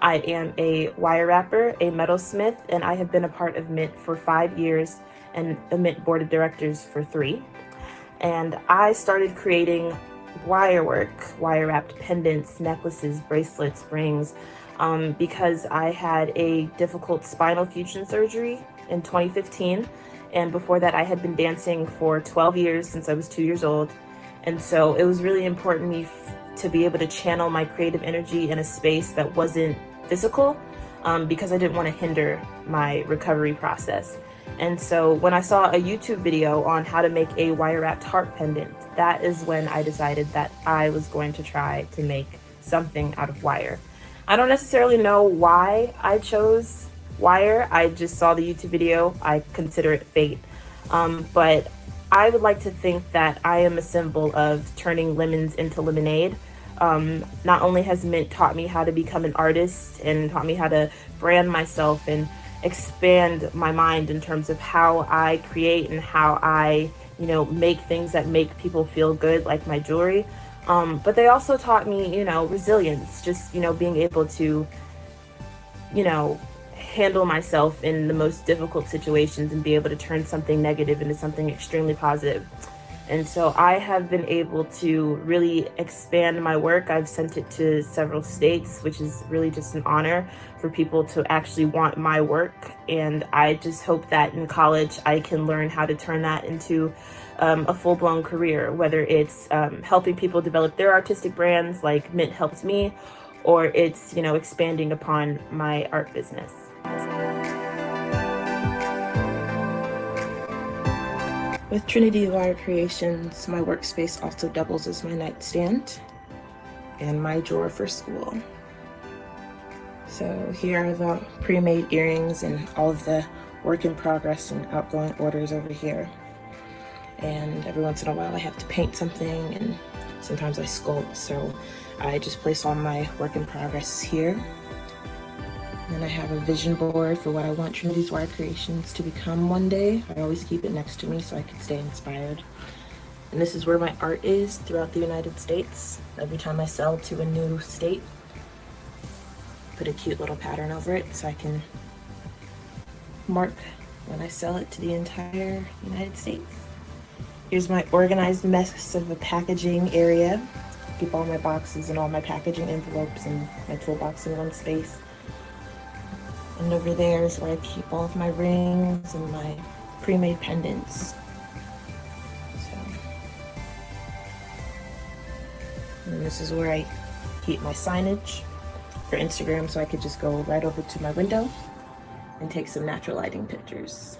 I am a wire wrapper, a metalsmith, and I have been a part of Mint for 5 years and the Mint board of directors for 3. And I started creating wire work, wire wrapped pendants, necklaces, bracelets, rings, because I had a difficult spinal fusion surgery in 2015. And before that, I had been dancing for 12 years since I was 2 years old. And so it was really important to me to be able to channel my creative energy in a space that wasn't physical, because I didn't want to hinder my recovery process. And so when I saw a YouTube video on how to make a wire wrapped heart pendant, that is when I decided that I was going to try to make something out of wire. I don't necessarily know why I chose wire. I just saw the YouTube video. I consider it fate. But I would like to think that I am a symbol of turning lemons into lemonade. Not only has Mint taught me how to become an artist and taught me how to brand myself and expand my mind in terms of how I create and how I, make things that make people feel good, like my jewelry. But they also taught me, resilience, just, being able to, handle myself in the most difficult situations and be able to turn something negative into something extremely positive. And so I have been able to really expand my work. I've sent it to several states, which is really just an honor for people to actually want my work. And I just hope that in college I can learn how to turn that into a full-blown career, whether it's helping people develop their artistic brands like Mint helped me, or it's, expanding upon my art business. With Trinity Wire Creations, my workspace also doubles as my nightstand and my drawer for school. So here are the pre-made earrings and all of the work in progress and outgoing orders over here. And every once in a while I have to paint something, and sometimes I sculpt, so I just place all my work in progress here. And then I have a vision board for what I want Trinity's Wire Creations to become one day. I always keep it next to me so I can stay inspired. And this is where my art is throughout the United States. Every time I sell to a new state, put a cute little pattern over it so I can mark when I sell it to the entire United States. Here's my organized mess of a packaging area. Keep all my boxes and all my packaging envelopes and my toolbox in one space. And over there is where I keep all of my rings and my pre-made pendants. And this is where I keep my signage for Instagram, so I could just go right over to my window and take some natural lighting pictures.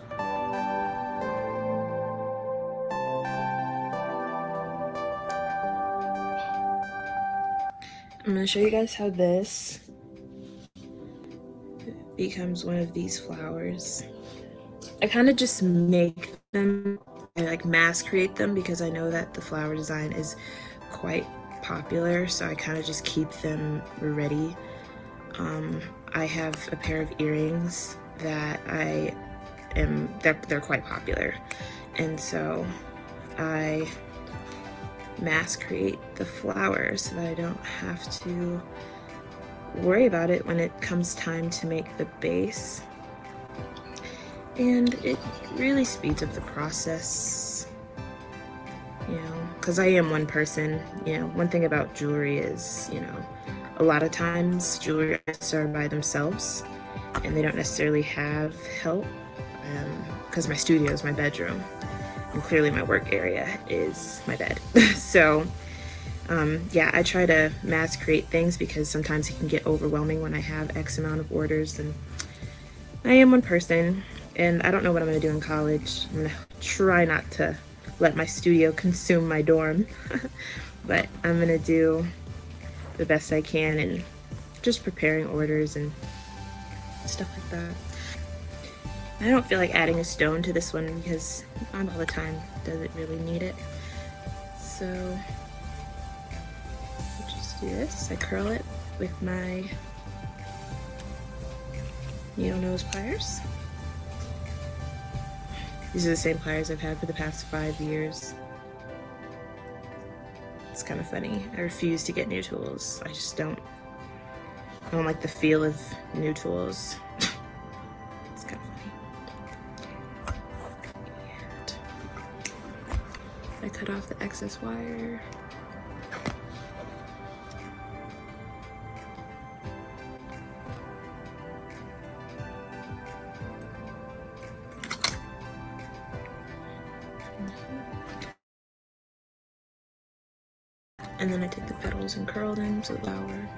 I'm going to show you guys how this becomes one of these flowers. I kind of just make them, I mass create them because I know that the flower design is quite popular, so I kind of just keep them ready. I have a pair of earrings that they're quite popular, and so I mass create the flower so that I don't have to worry about it when it comes time to make the base. And it really speeds up the process, because I am one person. One thing about jewelry is, a lot of times jewelry artists are by themselves and they don't necessarily have help, because my studio is my bedroom and clearly my work area is my bed. So Yeah, I try to mass create things because sometimes it can get overwhelming when I have X amount of orders, and I am one person and I don't know what I'm going to do in college. I'm going to try not to let my studio consume my dorm, but I'm going to do the best I can and just preparing orders and stuff like that. I don't feel like adding a stone to this one because not all the time does it really need it. So I'll just do this. I curl it with my needle nose pliers. These are the same pliers I've had for the past 5 years. It's kind of funny. I refuse to get new tools. I just don't like the feel of new tools. It's kind of funny. And I cut off the excess wire. And then I take the petals and curl them to the flower.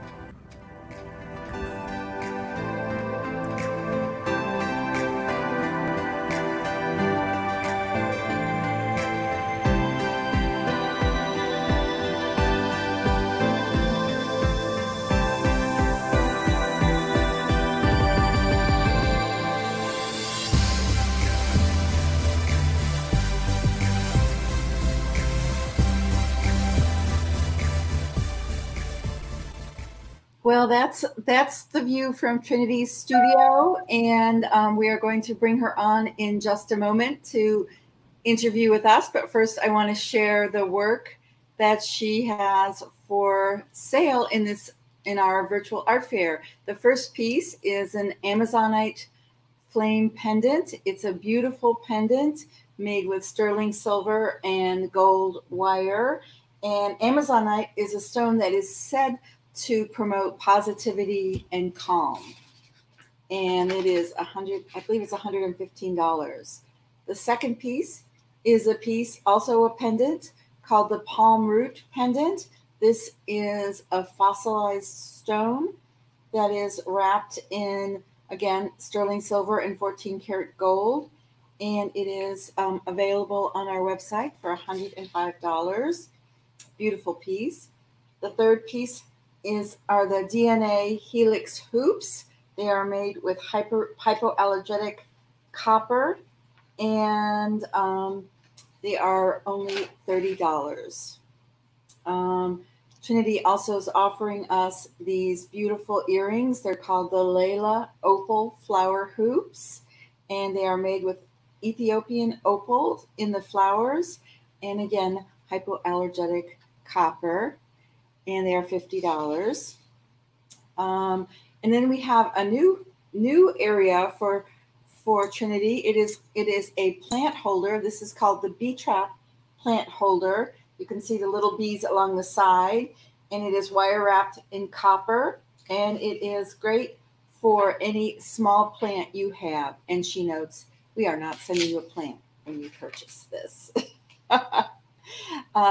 Well, that's the view from Trinity's studio, and we are going to bring her on in just a moment to interview with us. But first, I want to share the work that she has for sale in our virtual art fair. The first piece is an Amazonite flame pendant. It's a beautiful pendant made with sterling silver and gold wire. And Amazonite is a stone that is said to promote positivity and calm. And it is I believe it's $115. The second piece is a piece, also a pendant, called the Palm Root Pendant. This is a fossilized stone that is wrapped in, again, sterling silver and 14 karat gold. And it is available on our website for $105. Beautiful piece. The third piece are the DNA Helix hoops. They are made with hypoallergenic copper, and they are only $30. Trinity also is offering us these beautiful earrings. They're called the Layla Opal Flower Hoops, and they are made with Ethiopian opals in the flowers, and again, hypoallergenic copper. And they are $50. And then we have a new area for Trinity. It is a plant holder. This is called the Bee Trap plant holder. You can see the little bees along the side, and it is wire wrapped in copper, and it is great for any small plant you have. And she notes, we are not sending you a plant when you purchase this.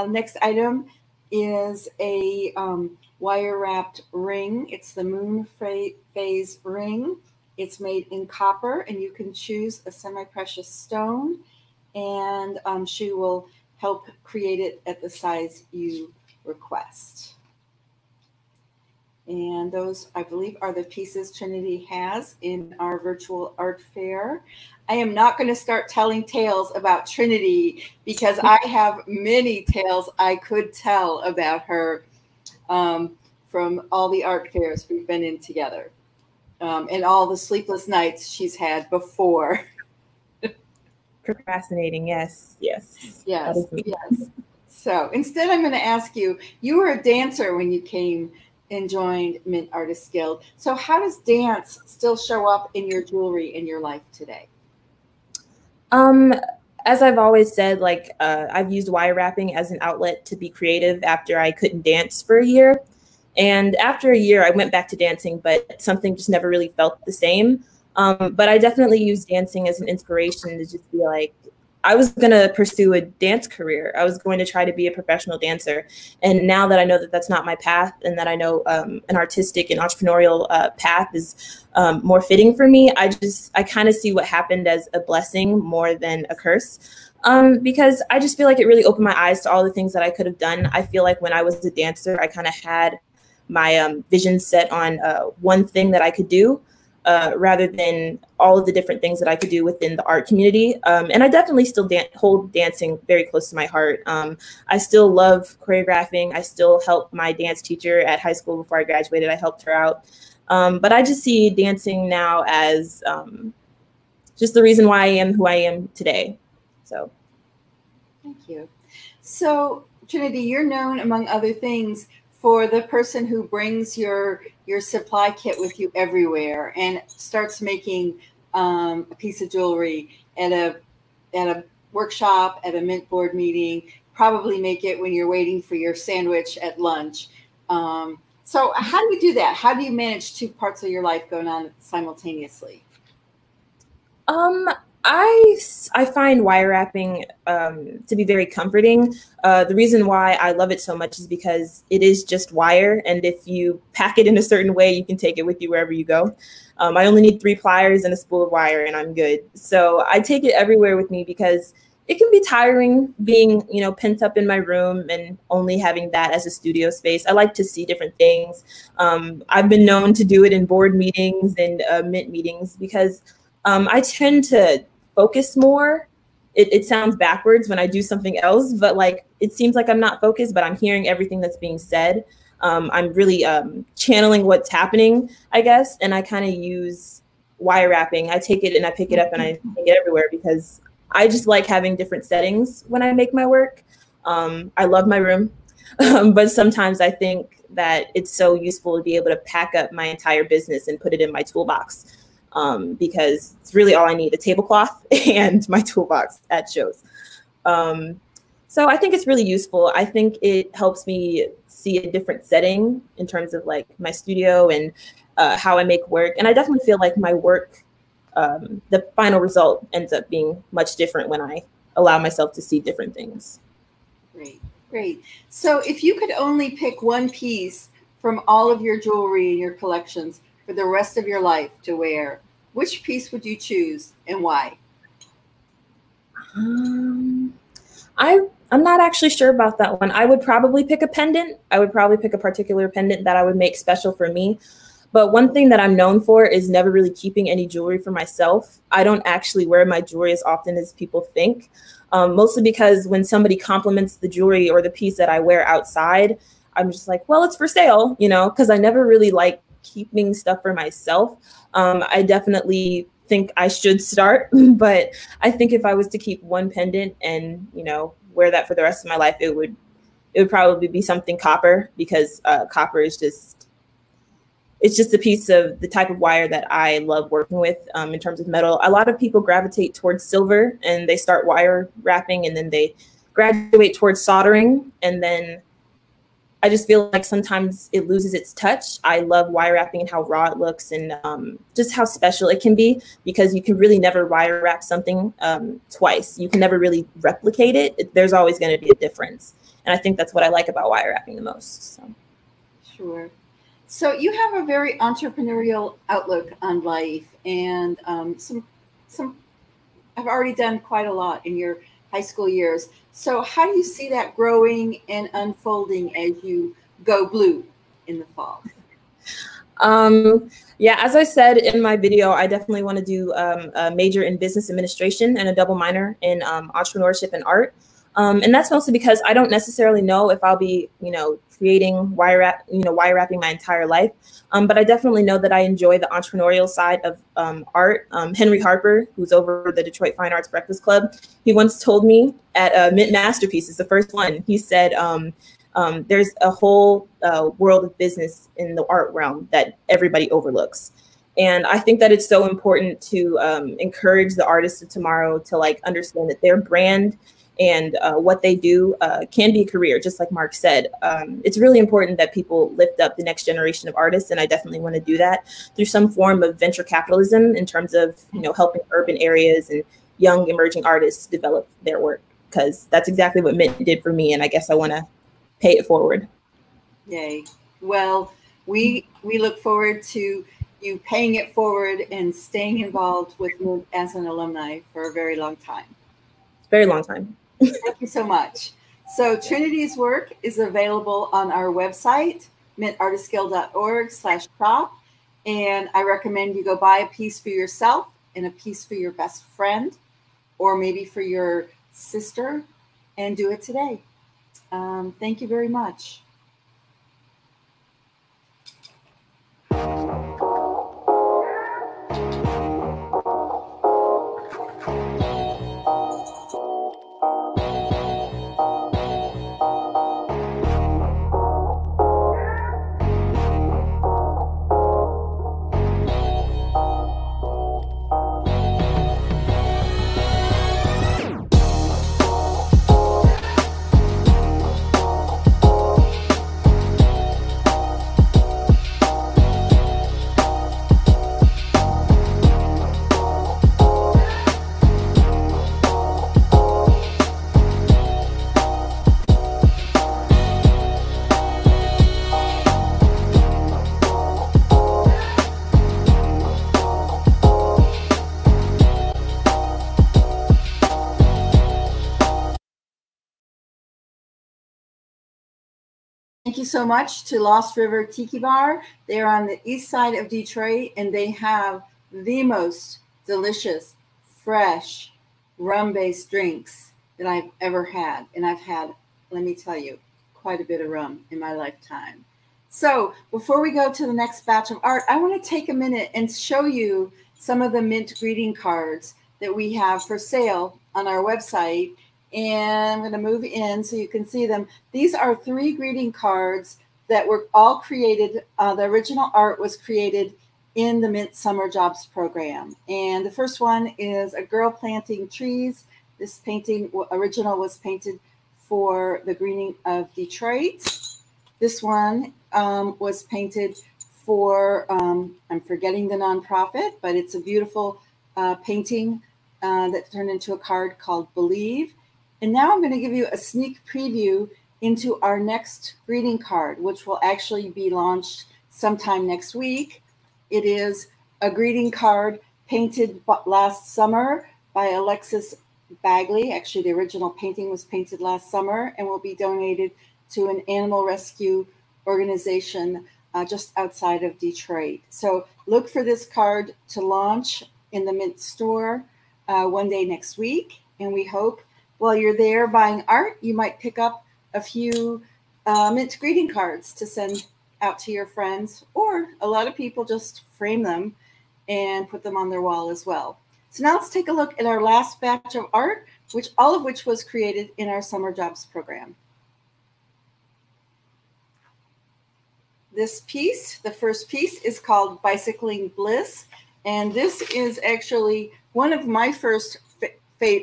Next item is a wire-wrapped ring. It's the Moon Phase ring. It's made in copper, and you can choose a semi-precious stone, and she will help create it at the size you request. And those, I believe, are the pieces Trinity has in our virtual art fair. I am not going to start telling tales about Trinity because I have many tales I could tell about her from all the art fairs we've been in together and all the sleepless nights she's had before. Procrastinating, yes. Yes. So instead, I'm going to ask you, you were a dancer when you came and joined Mint Artists Guild. So how does dance still show up in your jewelry in your life today? As I've always said, I've used wire wrapping as an outlet to be creative after I couldn't dance for a year. And after a year, I went back to dancing, but something just never really felt the same. But I definitely use dancing as an inspiration to just be like, I was going to pursue a dance career. I was going to try to be a professional dancer. And now that I know that that's not my path, and that I know an artistic and entrepreneurial path is more fitting for me, I kind of see what happened as a blessing more than a curse. Because I just feel like it really opened my eyes to all the things that I could have done. I feel like when I was a dancer, I kind of had my vision set on one thing that I could do. Rather than all of the different things that I could do within the art community. And I definitely still hold dancing very close to my heart. I still love choreographing. I still helped my dance teacher at high school before I graduated. I helped her out. But I just see dancing now as just the reason why I am who I am today. So. Thank you. So, Trinity, you're known, among other things, for the person who brings your supply kit with you everywhere and starts making a piece of jewelry at a workshop, at a Mint board meeting, probably make it when you're waiting for your sandwich at lunch. So how do you do that? How do you manage two parts of your life going on simultaneously? I find wire wrapping to be very comforting. The reason why I love it so much is because it is just wire, and if you pack it in a certain way, you can take it with you wherever you go. I only need 3 pliers and a spool of wire, and I'm good. So I take it everywhere with me because it can be tiring being, pent up in my room and only having that as a studio space. I like to see different things. I've been known to do it in board meetings and Mint meetings because I tend to focus more. It sounds backwards when I do something else, but like it seems like I'm not focused, but I'm hearing everything that's being said. I'm really channeling what's happening, I guess, and I kind of use wire wrapping. I take it and I pick it up and I take it everywhere because I just like having different settings when I make my work. I love my room, but sometimes I think that it's so useful to be able to pack up my entire business and put it in my toolbox. Because it's really all I need, a tablecloth and my toolbox at shows. So I think it's really useful. I think it helps me see a different setting in terms of like my studio and how I make work. And I definitely feel like my work, the final result ends up being much different when I allow myself to see different things. Great, great. So if you could only pick one piece from all of your jewelry in your collections for the rest of your life to wear, which piece would you choose and why? I'm not actually sure about that one. I would probably pick a pendant. I would probably pick a particular pendant that I would make special for me. But one thing that I'm known for is never really keeping any jewelry for myself. I don't actually wear my jewelry as often as people think, mostly because when somebody compliments the jewelry or the piece that I wear outside, I'm just like, well, it's for sale, because I never really like keeping stuff for myself. I definitely think I should start, but I think if I was to keep one pendant and, wear that for the rest of my life, it would probably be something copper, because copper is it's just a piece of the type of wire that I love working with in terms of metal. A lot of people gravitate towards silver and they start wire wrapping and then they graduate towards soldering, and then I just feel like sometimes it loses its touch. I love wire wrapping and how raw it looks and just how special it can be, because you can really never wire wrap something twice. You can never really replicate it. There's always going to be a difference. And I think that's what I like about wire wrapping the most. So. Sure. So you have a very entrepreneurial outlook on life, and some have already done quite a lot in your high school years. So how do you see that growing and unfolding as you go blue in the fall? Yeah, as I said in my video, I definitely want to do a major in business administration and a double minor in entrepreneurship and art. And that's mostly because I don't necessarily know if I'll be, creating wire wrapping my entire life. But I definitely know that I enjoy the entrepreneurial side of art. Henry Harper, who's over the Detroit Fine Arts Breakfast Club, he once told me at Mint Masterpieces, the first one, he said, there's a whole world of business in the art realm that everybody overlooks. And I think that it's so important to encourage the artists of tomorrow to understand that their brand and what they do can be a career, just like Mark said. It's really important that people lift up the next generation of artists, and I definitely want to do that through some form of venture capitalism in terms of helping urban areas and young emerging artists develop their work, because that's exactly what Mint did for me, and I guess I want to pay it forward. Yay. Well, we look forward to you paying it forward and staying involved with Mint as an alumni for a very long time. Very long time. Thank you so much. So Trinity's work is available on our website, mintartistguild.org/shop. And I recommend you go buy a piece for yourself and a piece for your best friend, or maybe for your sister, and do it today. Thank you very much. Thank you so much to Lost River Tiki Bar. They're on the east side of Detroit, and they have the most delicious, fresh, rum-based drinks that I've ever had. And I've had, let me tell you, quite a bit of rum in my lifetime. So before we go to the next batch of art, I want to take a minute and show you some of the Mint greeting cards that we have for sale on our website. And I'm going to move in so you can see them. These are 3 greeting cards that were all created. The original art was created in the Mint Summer Jobs program. And the first one is a girl planting trees. This painting original was painted for the greening of Detroit. This one was painted for, I'm forgetting the nonprofit, but it's a beautiful painting that turned into a card called Believe. And now I'm going to give you a sneak preview into our next greeting card, which will actually be launched sometime next week. It is a greeting card painted last summer by Alexis Bagley. Actually, the original painting was painted last summer and will be donated to an animal rescue organization just outside of Detroit. So look for this card to launch in the Mint store one day next week. And we hope while you're there buying art, you might pick up a few Mint greeting cards to send out to your friends, or a lot of people just frame them and put them on their wall as well. So now let's take a look at our last batch of art, all of which was created in our Summer Jobs program. This piece, the first piece, is called Bicycling Bliss, and this is actually one of my first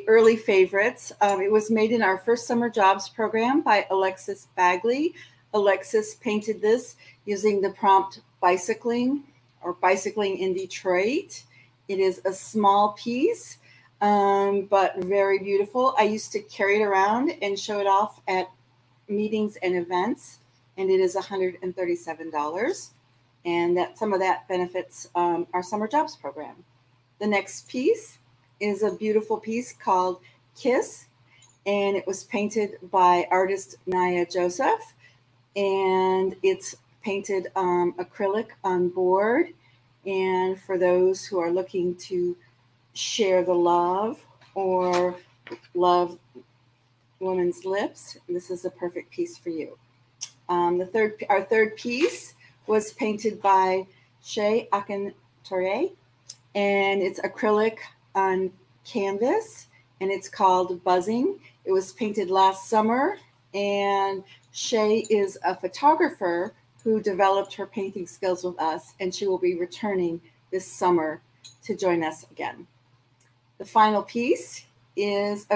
early favorites. It was made in our first Summer Jobs program by Alexis Bagley. Alexis painted this using the prompt bicycling, or bicycling in Detroit. It is a small piece, but very beautiful. I used to carry it around and show it off at meetings and events, and it is $137. And that some of that benefits our Summer Jobs program. The next piece is a beautiful piece called Kiss, and it was painted by artist Naya Joseph, and it's painted acrylic on board. And for those who are looking to share the love or love women's lips, this is a perfect piece for you. Our third piece was painted by Shay Akintoye, and it's acrylic on canvas, and it's called Buzzing. It was painted last summer, and Shay is a photographer who developed her painting skills with us, and she will be returning this summer to join us again. The final piece is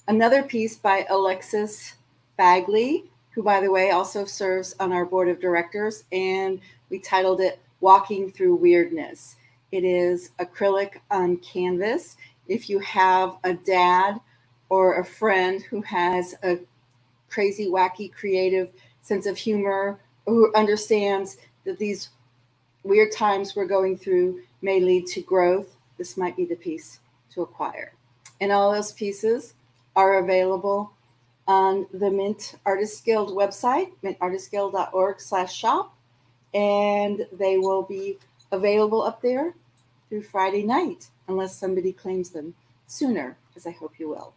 another piece by Alexis Bagley, who, by the way, also serves on our board of directors, and we titled it Walking Through Weirdness. It is acrylic on canvas, if you have a dad or a friend who has a crazy, wacky, creative sense of humor, who understands that these weird times we're going through may lead to growth, this might be the piece to acquire. And all those pieces are available on the Mint Artists Guild website, mintartistguild.org/shop, and they will be available up there through Friday night, unless somebody claims them sooner, as I hope you will.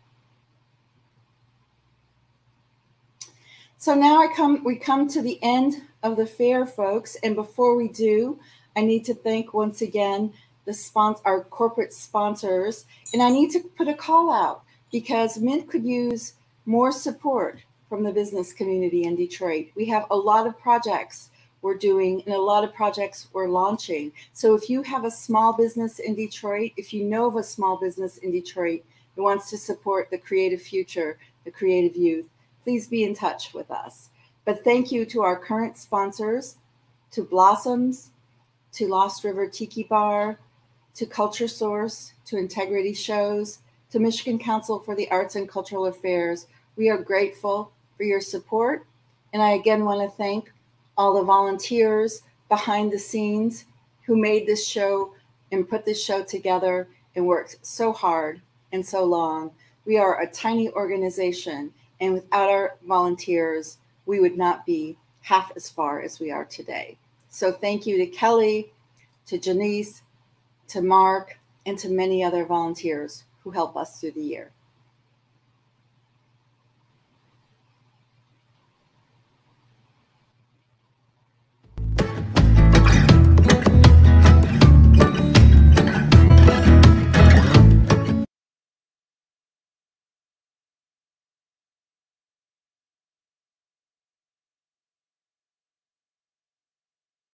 So now we come to the end of the fair, folks, and before we do, I need to thank once again our corporate sponsors, and I need to put a call out because Mint could use more support from the business community in Detroit. We have a lot of projects we're doing and a lot of projects we're launching. So if you have a small business in Detroit, if you know of a small business in Detroit that wants to support the creative future, the creative youth, please be in touch with us. But thank you to our current sponsors, to Blossoms, to Lost River Tiki Bar, to Culture Source, to Integrity Shows, to Michigan Council for the Arts and Cultural Affairs. We are grateful for your support. And I again want to thank all the volunteers behind the scenes who made this show and put this show together and worked so hard and so long. We are a tiny organization, and without our volunteers, we would not be half as far as we are today. So thank you to Kelly, to Janice, to Mark, and to many other volunteers who help us through the year.